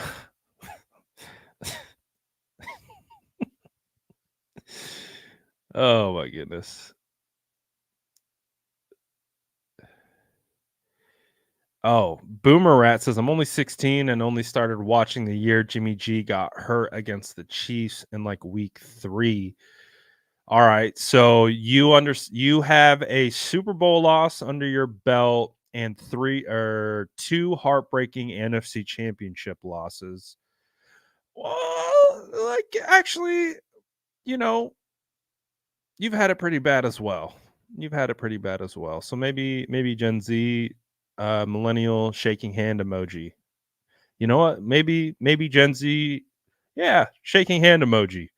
Speaker 1: Oh my goodness. Oh, Boomer Rat says I'm only 16 and only started watching the year Jimmy G got hurt against the Chiefs in week 3. All right, so you have a Super Bowl loss under your belt and 2 heartbreaking NFC Championship losses. Well, actually, you've had it pretty bad as well. So maybe Gen Z, millennial shaking hand emoji. You know what? Maybe Gen Z, yeah, shaking hand emoji.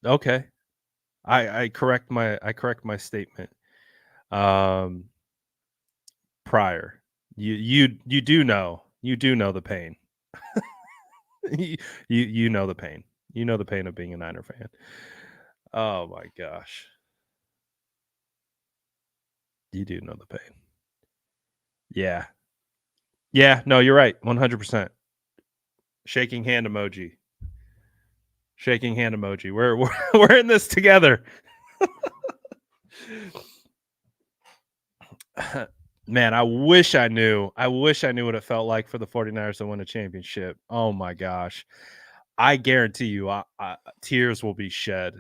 Speaker 1: Okay. I correct my statement. Prior. You do know. You do know the pain. You know the pain. You know the pain of being a Niner fan. Oh my gosh. You do know the pain. Yeah. Yeah, no, you're right. 100%. Shaking hand emoji. Shaking hand emoji. We're in this together. Man, I wish I knew. I wish I knew what it felt like for the 49ers to win a championship. Oh my gosh. I guarantee you tears will be shed.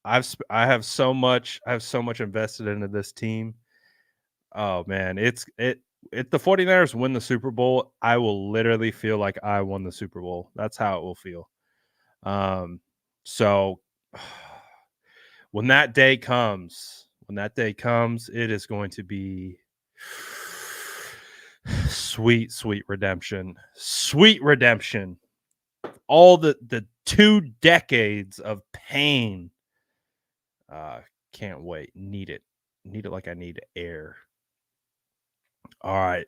Speaker 1: I have so much invested into this team. Oh man, if the 49ers win the Super Bowl, I will literally feel like I won the Super Bowl. That's how it will feel. Um so when that day comes, it is going to be sweet, sweet redemption. Sweet redemption. All the 2 decades of pain. Can't wait. Need it. Need it like I need air. All right.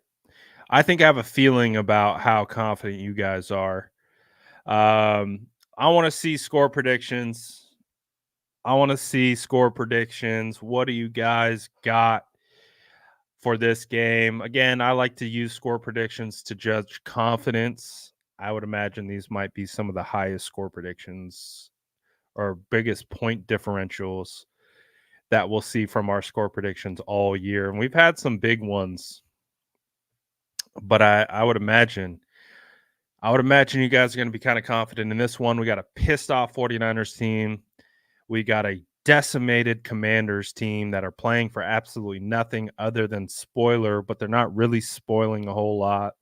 Speaker 1: I think I have a feeling about how confident you guys are. I want to see score predictions. What do you guys got for this game? Again, I like to use score predictions to judge confidence. I would imagine these might be some of the highest score predictions or biggest point differentials that we'll see from our score predictions all year. And we've had some big ones, but I would imagine you guys are going to be kind of confident in this one. We got a pissed off 49ers team. We got a decimated Commanders team that are playing for absolutely nothing other than spoiler, but they're not really spoiling a whole lot.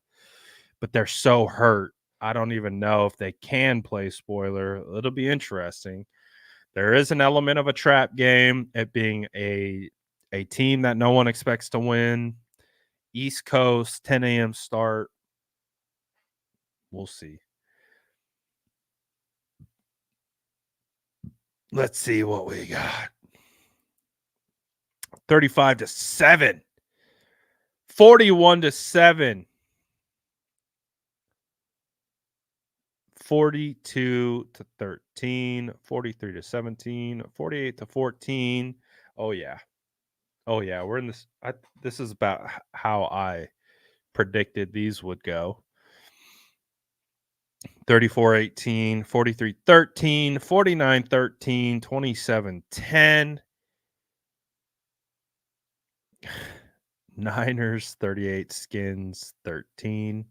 Speaker 1: But they're so hurt. I don't even know if they can play spoiler. It'll be interesting. There is an element of a trap game, it being a team that no one expects to win. East Coast, 10 a.m. start. We'll see. Let's see what we got. 35-7. 41-7. 42-13. 43-17. 48-14. Oh yeah. Oh yeah. We're in this. This is about how I predicted these would go. 34-18, 43-13, 49-13, 27-10. Niners 38, Skins 13.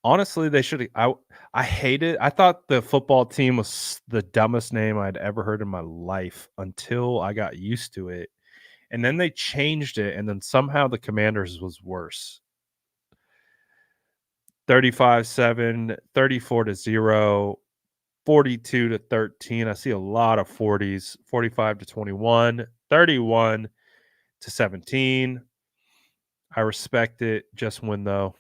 Speaker 1: Honestly, they should. I hate it. I thought the football team was the dumbest name I'd ever heard in my life until I got used to it. And then they changed it, and then somehow the Commanders was worse. 35-7, 34-0, 42-13. I see a lot of 40s. 45-21, 31-17. I respect it. Just win though.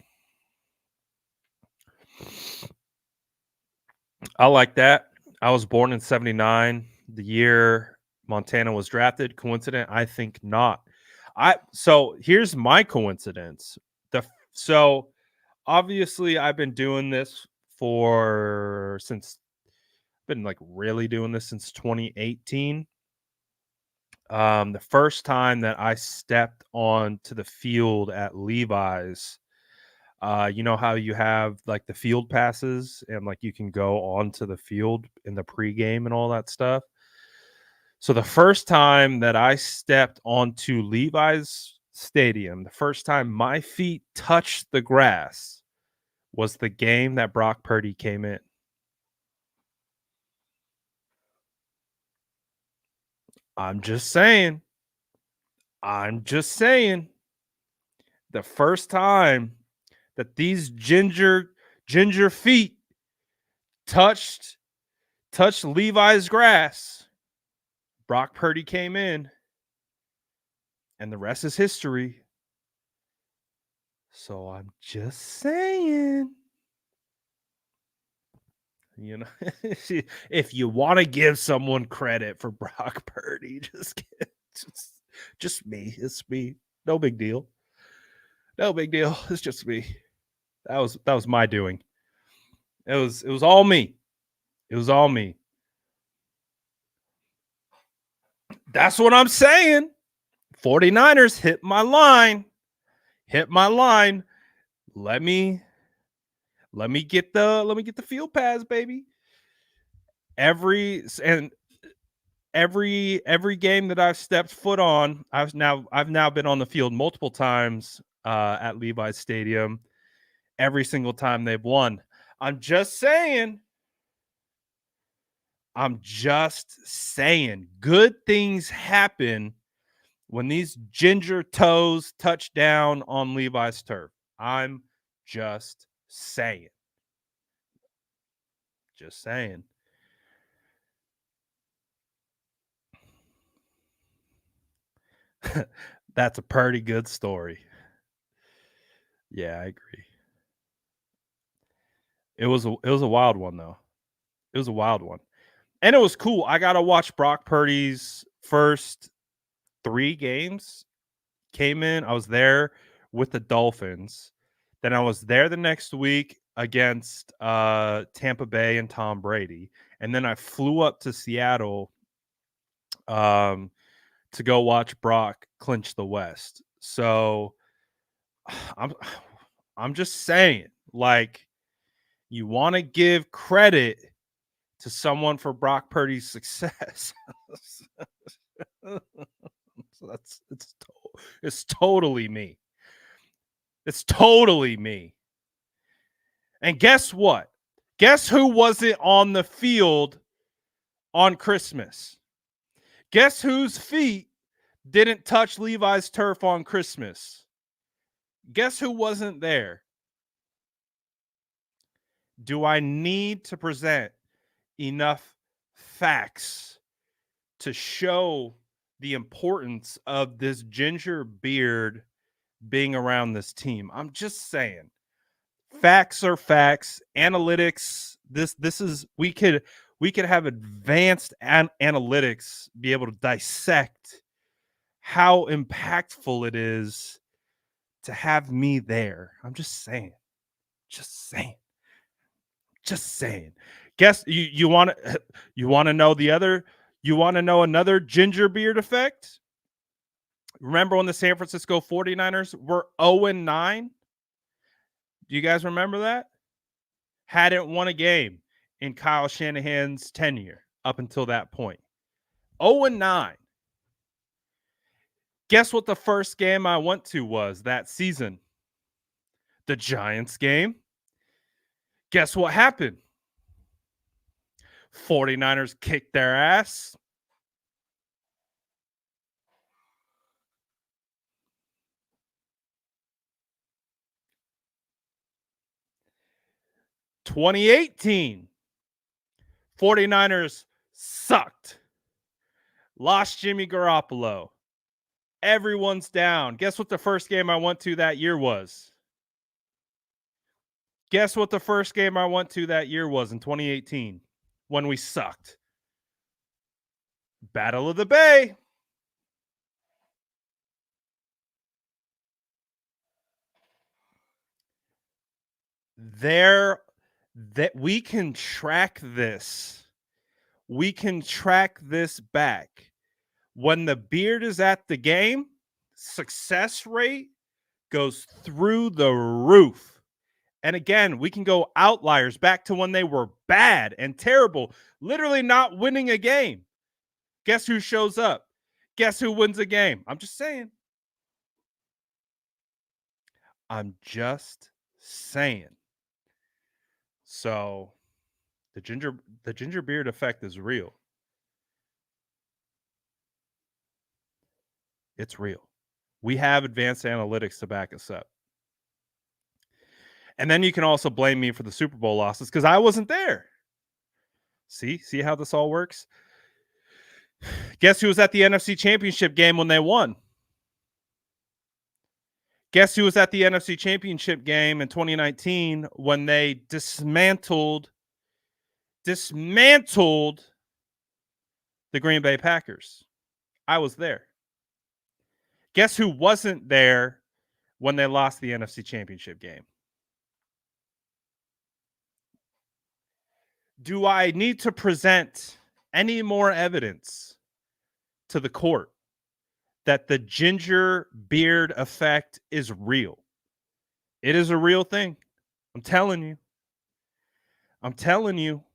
Speaker 1: I like that. I was born in 79, the year Montana was drafted. Coincident? I think not. So here's my coincidence. So obviously I've been doing this really doing this since 2018. The first time that I stepped onto the field at Levi's, you know how you have like the field passes and like you can go onto the field in the pregame and all that stuff. So the first time that I stepped onto Levi's Stadium, the first time my feet touched the grass was the game that Brock Purdy came in. I'm just saying. The first time that these ginger feet touched Levi's grass, Brock Purdy came in, and the rest is history. So I'm just saying. You know, if you want to give someone credit for Brock Purdy, just Just me. It's me. No big deal. No big deal. It's just me. That was my doing. It was all me. It was all me. That's what I'm saying. 49ers hit my line. Hit my line. Let me get the field pass, baby. Every game that I've stepped foot on, I've now been on the field multiple times at Levi's Stadium. Every single time they've won. I'm just saying. Good things happen when these ginger toes touch down on Levi's turf. I'm just saying. Just saying. That's a pretty good story. Yeah, I agree. It was a wild one though. It was a wild one. And it was cool. I got to watch Brock Purdy's first 3 games. Came in, I was there with the Dolphins. Then I was there the next week against Tampa Bay and Tom Brady. And then I flew up to Seattle to go watch Brock clinch the West. So I'm just saying, like, you want to give credit to someone for Brock Purdy's success. So it's totally me. It's totally me. And guess what? Guess who wasn't on the field on Christmas? Guess whose feet didn't touch Levi's turf on Christmas? Guess who wasn't there? Do I need to present enough facts to show the importance of this ginger beard being around this team? I'm just saying. Facts are facts. Analytics. This is we could have advanced analytics be able to dissect how impactful it is to have me there. I'm just saying. Just saying. Just saying. Guess you want to know the other. You want to know another ginger beard effect? Remember when the San Francisco 49ers were 0-9? Do you guys remember that? Hadn't won a game in Kyle Shanahan's tenure up until that point. 0-9. Guess what the first game I went to was that season? The Giants game. Guess what happened? 49ers kicked their ass. "2018, 49ers sucked. Lost Jimmy Garoppolo. Everyone's down. Guess what the first game I went to that year was? Guess what the first game I went to that year was in 2018 when we sucked? Battle of the Bay. That we can track this. We can track this back. When the beard is at the game, success rate goes through the roof. And again, we can go outliers back to when they were bad and terrible, literally not winning a game. Guess who shows up? Guess who wins a game? I'm just saying. I'm just saying. So the ginger beard effect is real. It's real. We have advanced analytics to back us up. And then you can also blame me for the Super Bowl losses because I wasn't there. See how this all works? Guess who was at the NFC Championship game when they won? Guess who was at the NFC Championship game in 2019 when they dismantled the Green Bay Packers? I was there. Guess who wasn't there when they lost the NFC Championship game? Do I need to present any more evidence to the court that the ginger beard effect is real? It is a real thing. I'm telling you. I'm telling you.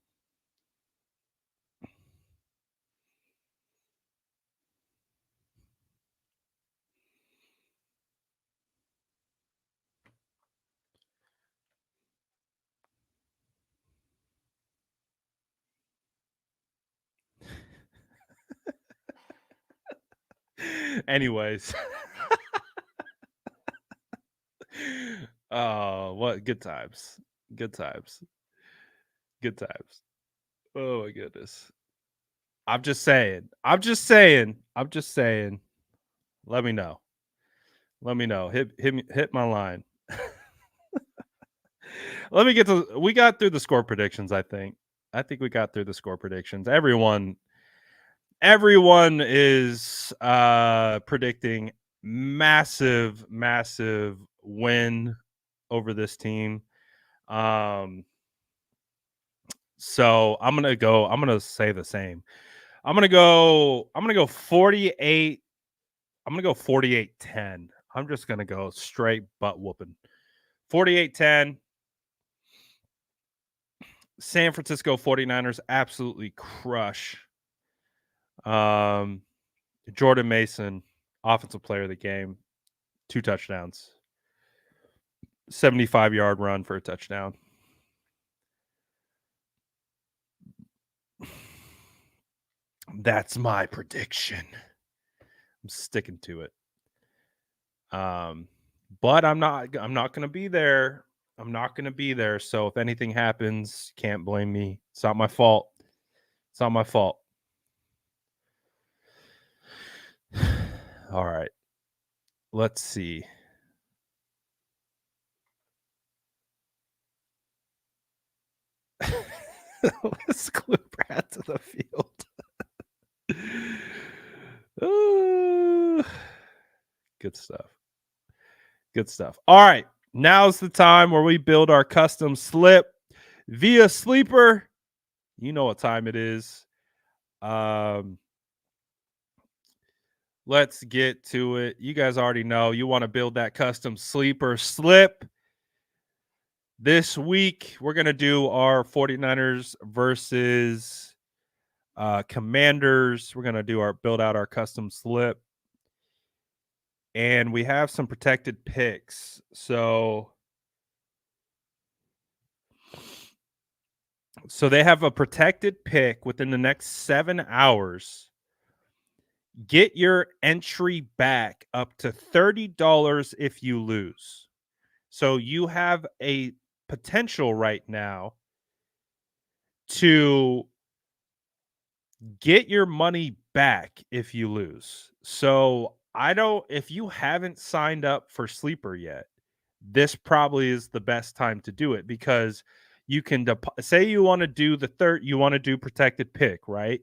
Speaker 1: Anyways. Oh, what good times. Good times. Good times. Oh my goodness. I'm just saying. I'm just saying. I'm just saying. Let me know. Let me know. Hit my line. Let me get to we got through the score predictions, I think. I think we got through the score predictions. Everyone is predicting massive win over this team. So I'm going to say the same. I'm going to go 48. I'm going to go 48-10. I'm just going to go straight butt whooping. 48-10. San Francisco 49ers absolutely crush. Jordan Mason, offensive player of the game, 2 touchdowns. 75-yard run for a touchdown. That's my prediction. I'm sticking to it. But I'm not going to be there. I'm not going to be there. So if anything happens, can't blame me. It's not my fault. It's not my fault. All right. Let's see. Let's glue Brad to the field. Good stuff. Good stuff. All right. Now's the time where we build our custom slip via Sleeper. You know what time it is. Let's get to it. You guys already know you want to build that custom sleeper slip. This week, we're going to do our 49ers versus Commanders. We're going to build out our custom slip. And we have some protected picks. So they have a protected pick within the next 7 hours. Get your entry back up to $30 if you lose. So you have a potential right now to get your money back if you lose. So if you haven't signed up for Sleeper yet, this probably is the best time to do it, because you can say you want to do you want to do protected pick, right?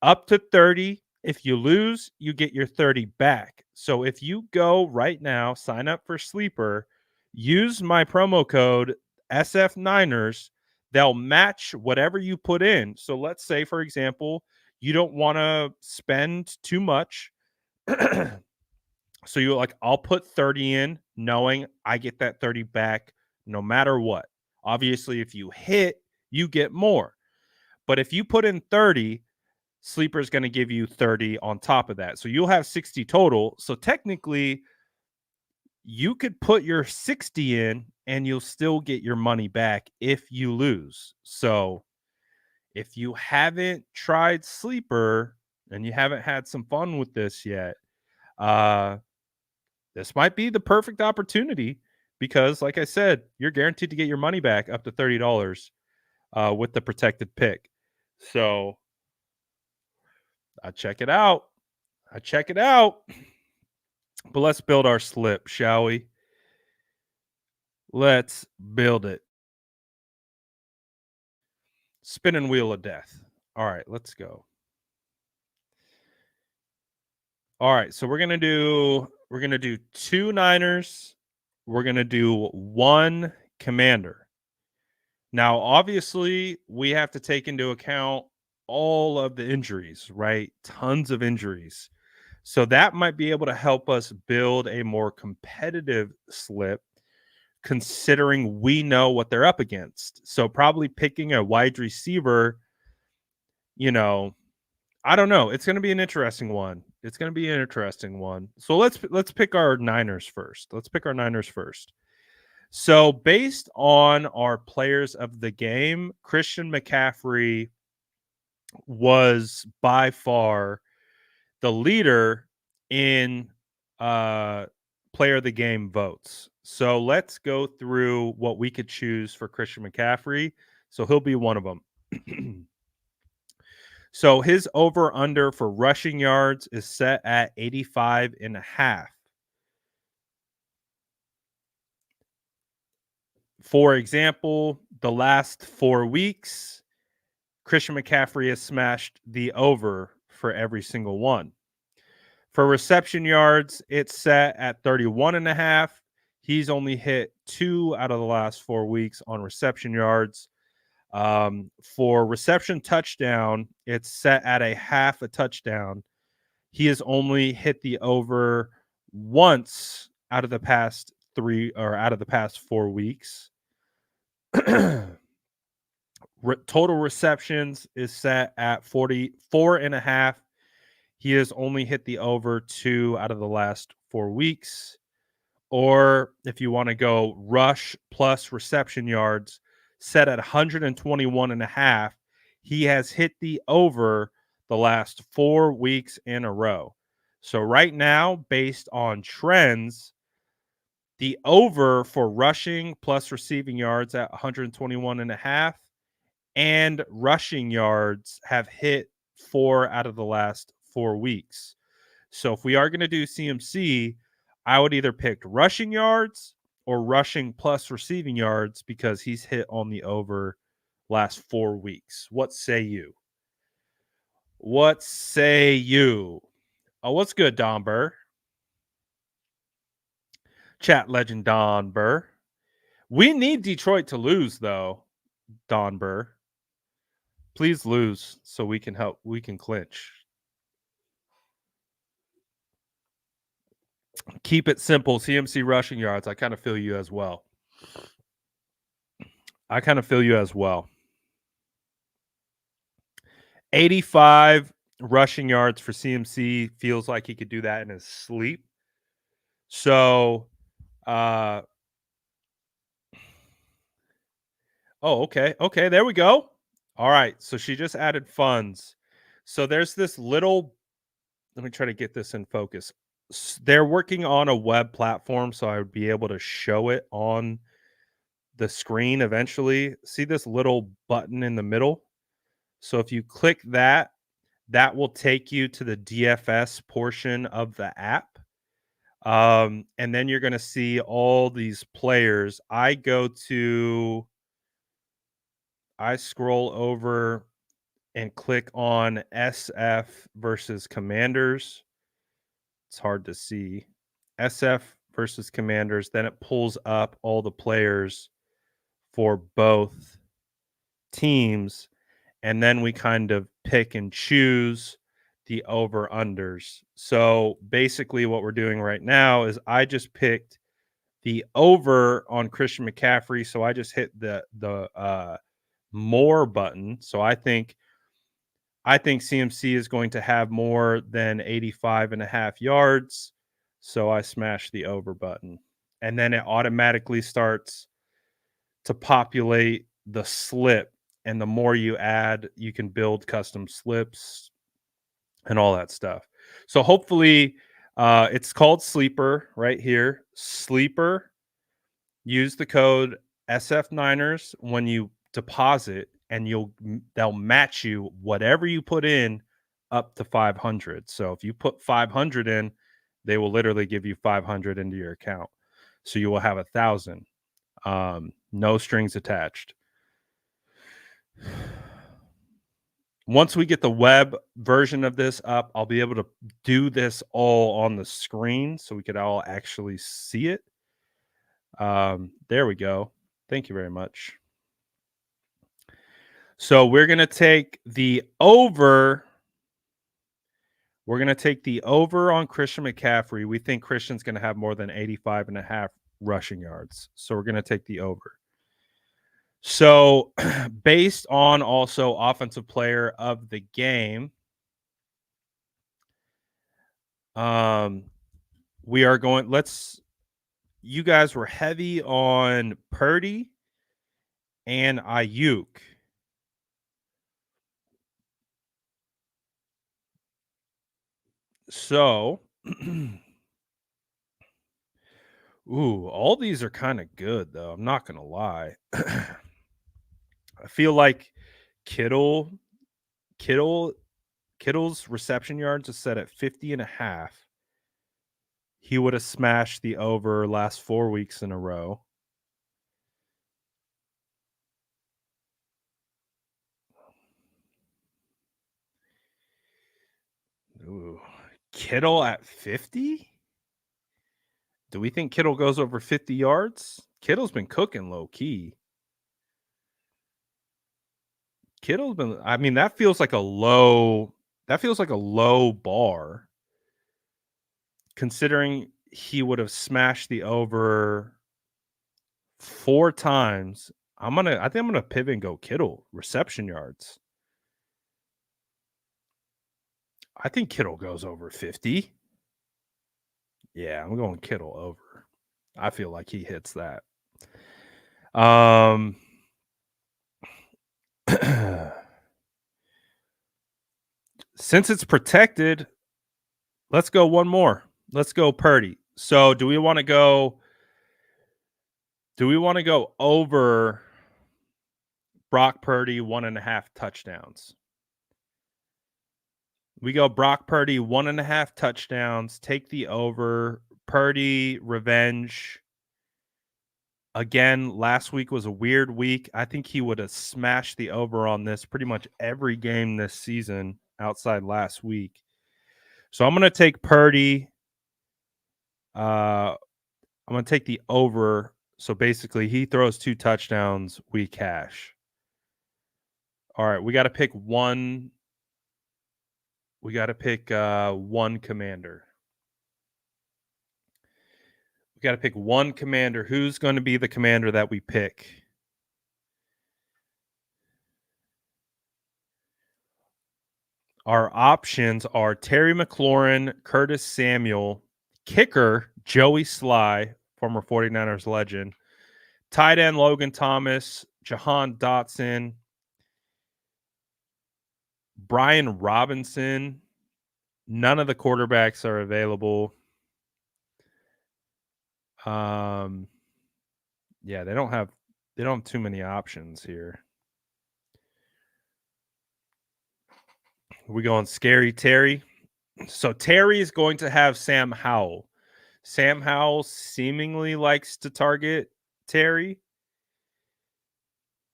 Speaker 1: Up to 30. If you lose, you get your 30 back. So if you go right now, sign up for Sleeper, use my promo code SF9ers, they'll match whatever you put in. So let's say, for example, you don't want to spend too much. So you're like, I'll put 30 in, knowing I get that 30 back no matter what. Obviously, if you hit, you get more. But if you put in 30, Sleeper is going to give you 30 on top of that. So you'll have 60 total. So technically, you could put your 60 in and you'll still get your money back if you lose. So if you haven't tried Sleeper and you haven't had some fun with this yet, this might be the perfect opportunity, because, like I said, you're guaranteed to get your money back up to $30 with the protected pick. So I check it out. But let's build our slip, shall we? Let's build it. Spinning wheel of death. All right, let's go. All right, so we're going to do We're going to do 2 Niners. We're going to do 1 Commander. Now, obviously, we have to take into account all of the injuries, right? Tons of injuries. So that might be able to help us build a more competitive slip, considering we know what they're up against. So probably picking a wide receiver, you know, I don't know. It's going to be an interesting one. It's going to be an interesting one. So let's pick our Niners first. Let's pick our Niners first. So based on our players of the game, Christian McCaffrey was by far the leader in player of the game votes. So let's go through what we could choose for Christian McCaffrey. So he'll be one of them. So his over under for rushing yards is set at 85.5. For example, the last 4 weeks, Christian McCaffrey has smashed the over for every single one. For reception yards, it's set at 31.5. He's only hit 2 out of the last 4 weeks on reception yards. For reception touchdown, it's set at a half a touchdown. He has only hit the over once out of the past 4 weeks. Total receptions is set at 44.5. He has only hit the over 2 out of the last 4 weeks. Or if you want to go rush plus reception yards, set at 121.5, he has hit the over the last 4 weeks in a row. So right now, based on trends, the over for rushing plus receiving yards at 121.5 and rushing yards have hit 4 out of the last 4 weeks. So if we are going to do CMC, I would either pick rushing yards or rushing plus receiving yards because he's hit on the over last 4 weeks. What say you? What say you? Oh, what's good, Don Burr? Chat legend Don Burr. We need Detroit to lose, though, Don Burr. Please lose so we can help. We can clinch. Keep it simple. CMC rushing yards. I kind of feel you as well. 85 rushing yards for CMC feels like he could do that in his sleep. So, okay. Okay, there we go. All right. So she just added funds. So there's this little, let me try to get this in focus. They're working on a web platform, so I would be able to show it on the screen eventually. See this little button in the middle? So if you click that, that will take you to the DFS portion of the app. And then you're going to see all these players. I scroll over and click on SF versus Commanders. It's hard to see. SF versus Commanders. Then it pulls up all the players for both teams. And then we kind of pick and choose the over unders. So basically, what we're doing right now is I just picked the over on Christian McCaffrey. So I just hit the more button. So I think CMC is going to have more than 85.5 yards. So I smash the over button. And then it automatically starts to populate the slip. And the more you add, you can build custom slips and all that stuff. So hopefully it's called Sleeper right here. Sleeper. Use the code SF9ers when you deposit, and they'll match you whatever you put in up to 500. So if you put 500 in, they will literally give you 500 into your account. So you will have 1,000. No strings attached. Once we get the web version of this up, I'll be able to do this all on the screen so we could all actually see it. There we go. Thank you very much. So we're going to take the over. We're going to take the over on Christian McCaffrey. We think Christian's going to have more than 85.5 rushing yards. So we're going to take the over. So based on also offensive player of the game, we are going, you guys were heavy on Purdy and Ayuk. So, all these are kind of good, though. I'm not going to lie. I feel like Kittle's reception yards is set at 50.5. He would have smashed the over last 4 weeks in a row. Ooh. Kittle at 50? Do we think Kittle goes over 50 yards? Kittle's been cooking low key. Kittle's been, I mean, that feels like a low bar considering he would have smashed the over 4 times. I think I'm gonna pivot and go Kittle reception yards. I think Kittle goes over 50. Yeah, I'm going Kittle over. I feel like he hits that. Since it's protected, let's go one more. Let's go Purdy. So do we want to go over Brock Purdy 1.5 touchdowns? We go Brock Purdy 1.5 touchdowns, take the over. Purdy revenge. Again, last week was a weird week. I think he would have smashed the over on this pretty much every game this season outside last week. So I'm going to take Purdy. I'm going to take the over. So basically, he throws 2 touchdowns, we cash. All right, we got to pick one. We got to pick one commander. We got to pick one commander. Who's going to be the commander that we pick? Our options are Terry McLaurin, Curtis Samuel, kicker Joey Sly, former 49ers legend, tight end Logan Thomas, Jahan Dotson, Brian Robinson. None of the quarterbacks are available. Yeah, they don't have too many options here. We going Scary Terry. So Terry is going to have Sam Howell. Sam Howell seemingly likes to target Terry,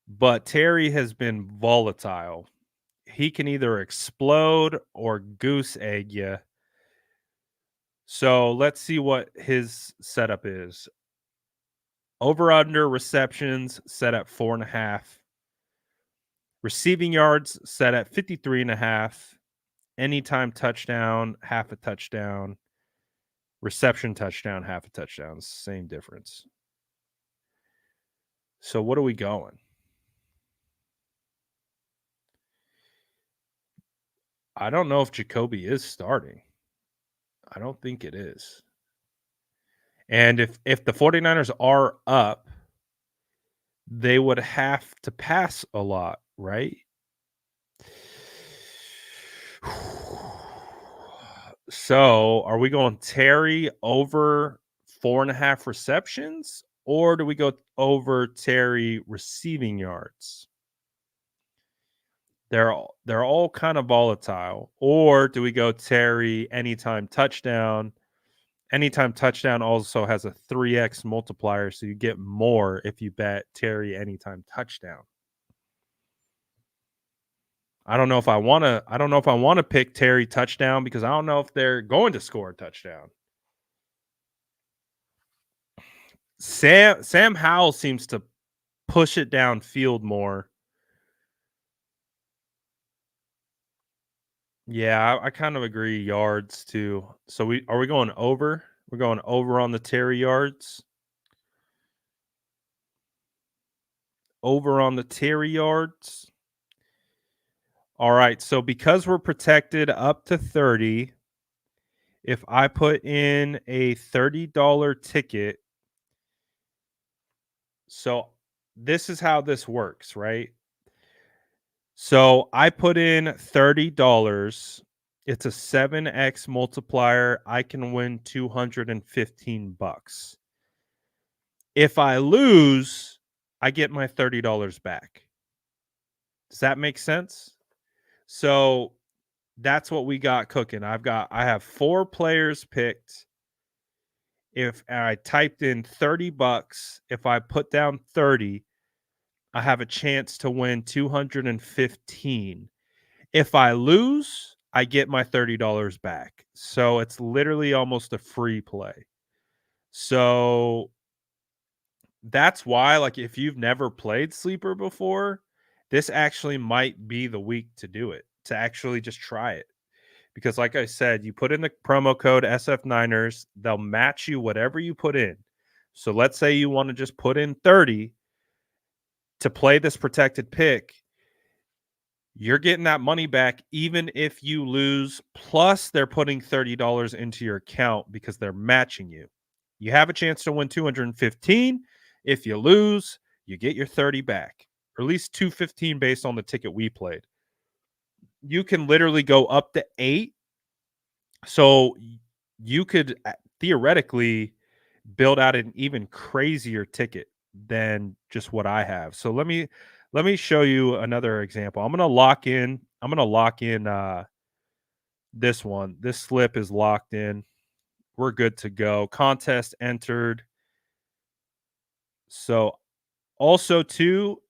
Speaker 1: but Terry has been volatile. He can either explode or goose egg you. So let's see what his setup is. Over under receptions set at 4.5. Receiving yards set at 53.5. Anytime touchdown, half a touchdown. Reception touchdown, half a touchdown. Same difference. So what are we going? I don't know if Jacoby is starting. I don't think it is. And if the 49ers are up, they would have to pass a lot, right? So are we going Terry over 4.5 receptions, or do we go over Terry receiving yards? They're all kind of volatile. Or do we go Terry anytime touchdown? Anytime touchdown also has a 3x multiplier, so you get more if you bet Terry anytime touchdown. I don't know if I want to pick Terry touchdown because I don't know if they're going to score a touchdown. Sam Howell seems to push it downfield more. Yeah, I kind of agree yards too. So we going over? We're going over on the Terry yards. Over on the Terry yards. All right. So because we're protected up to 30, if I put in a $30 ticket, so this is how this works, right? So I put in $30. It's a 7x multiplier. I can win 215 bucks. If I lose, I get my $30 back. Does that make sense? So that's what we got cooking. I have 4 players picked. If I typed in 30 bucks, if I put down 30, I have a chance to win 215. If I lose, I get my $30 back. So it's literally almost a free play. So that's why, like, if you've never played Sleeper before, this actually might be the week to do it, to actually just try it. Because, like I said, you put in the promo code SF9ers, they'll match you whatever you put in. So let's say you want to just put in 30 to play this protected pick. You're getting that money back even if you lose, plus they're putting $30 into your account because they're matching you. You have a chance to win 215. If you lose, you get your 30 back, or at least 215 based on the ticket we played. You can literally go up to 8. So you could theoretically build out an even crazier ticket than just what I have. So let me show you another example. I'm going to lock in this one. This slip is locked in. We're good to go. Contest entered. So also too,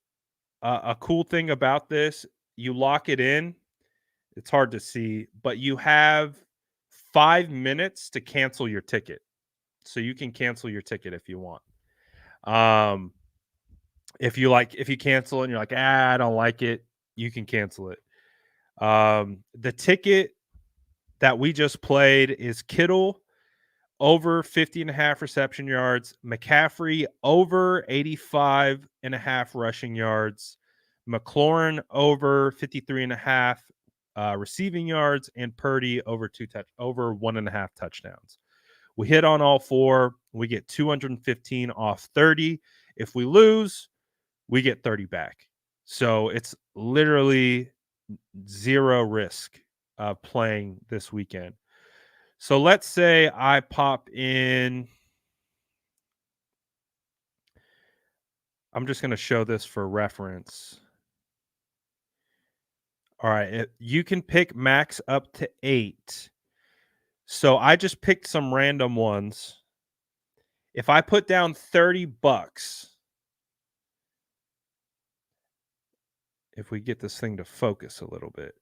Speaker 1: a cool thing about this, you lock it in. It's hard to see, but you have 5 minutes to cancel your ticket. So you can cancel your ticket if you want. If you cancel and you're like, I don't like it, you can cancel it. The ticket that we just played is Kittle over 50.5 reception yards, McCaffrey over 85.5 rushing yards, McLaurin over 53.5 receiving yards, and Purdy over 1.5 touchdowns. We hit on all 4. We get 215 off 30. If we lose, we get 30 back. So it's literally zero risk of playing this weekend. So let's say I pop in. I'm just going to show this for reference. All right. You can pick max up to 8. So I just picked some random ones. If I put down 30 bucks, if we get this thing to focus a little bit,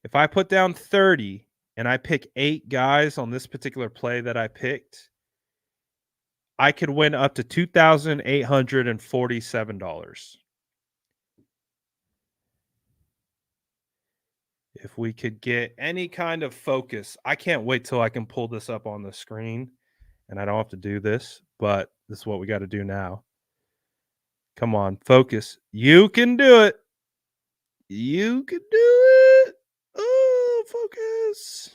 Speaker 1: if I put down 30 and I pick 8 guys on this particular play that I picked, I could win up to $2,847. If we could get any kind of focus, I can't wait till I can pull this up on the screen and I don't have to do this, but this is what we got to do now. Come on, focus. You can do it. You can do it. Oh, focus.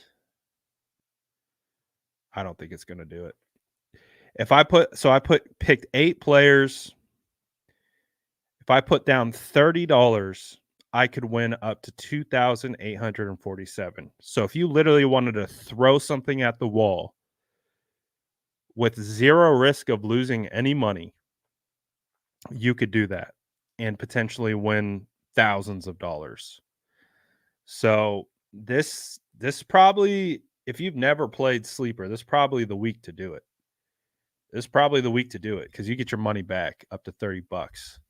Speaker 1: I don't think it's going to do it. Picked 8 players. If I put down $30, I could win up to 2,847. So if you literally wanted to throw something at the wall with zero risk of losing any money, you could do that and potentially win thousands of dollars. So this probably, if you've never played Sleeper, this is probably the week to do it. This is probably the week to do it because you get your money back up to 30 bucks.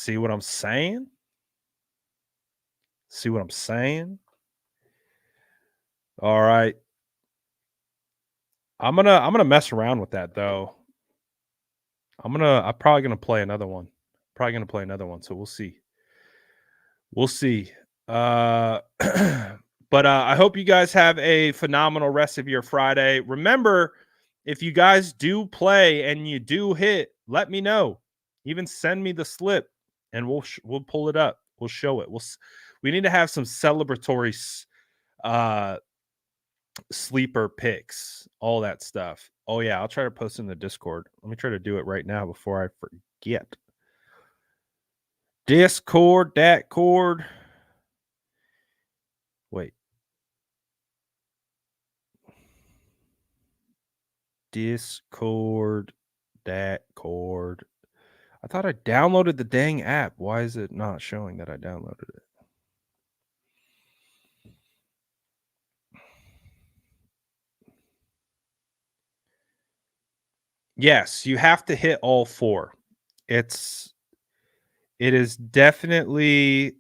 Speaker 1: See what I'm saying? See what I'm saying? All right. I'm gonna mess around with that though. I'm probably gonna play another one. So we'll see. We'll see. But I hope you guys have a phenomenal rest of your Friday. Remember, if you guys do play and you do hit, let me know. Even send me the slip, and we'll pull it up. We'll show it. We need to have some celebratory sleeper picks, all that stuff. Oh yeah, I'll try to post in the Discord. Let me try to do it right now before I forget. Discord. Wait. Discord. I thought I downloaded the dang app. Why is it not showing that I downloaded it? Yes, you have to hit all 4. It is definitely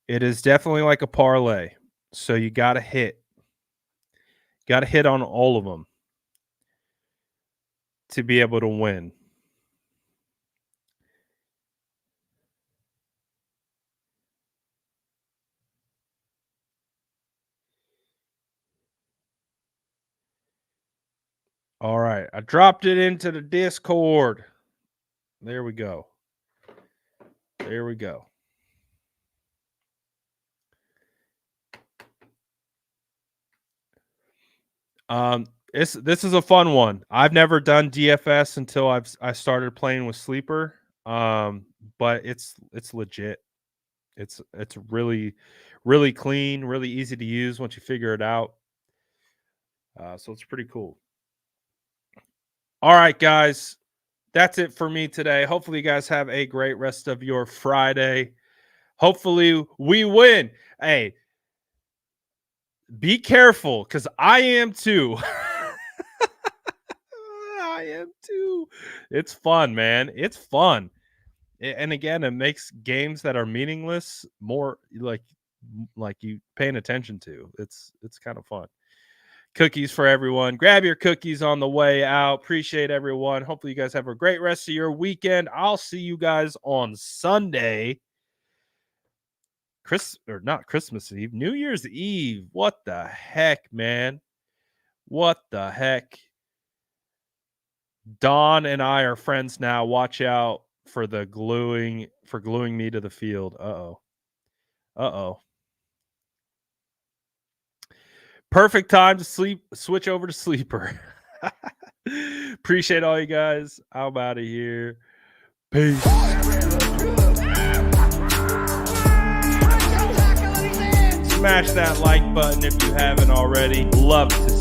Speaker 1: like a parlay. So you got to hit on all of them to be able to win. All right, I dropped it into the Discord. There we go. This is a fun one. I've never done DFS until I started playing with Sleeper. But it's legit. It's really, really clean, really easy to use once you figure it out. So it's pretty cool. All right, guys. That's it for me today. Hopefully you guys have a great rest of your Friday. Hopefully we win. Hey, be careful, because I am too. I am too. It's fun, man. It's fun. And again, it makes games that are meaningless more like you paying attention to. It's kind of fun. Cookies for everyone. Grab your cookies on the way out. Appreciate everyone. Hopefully you guys have a great rest of your weekend. I'll see you guys on Sunday. Not Christmas Eve, New Year's Eve. What the heck, man? What the heck? Don and I are friends now. Watch out for gluing me to the field. Uh-oh. Perfect time to switch over to Sleeper. Appreciate all you guys. I'm out of here. Peace. Smash that like button if you haven't already. Love to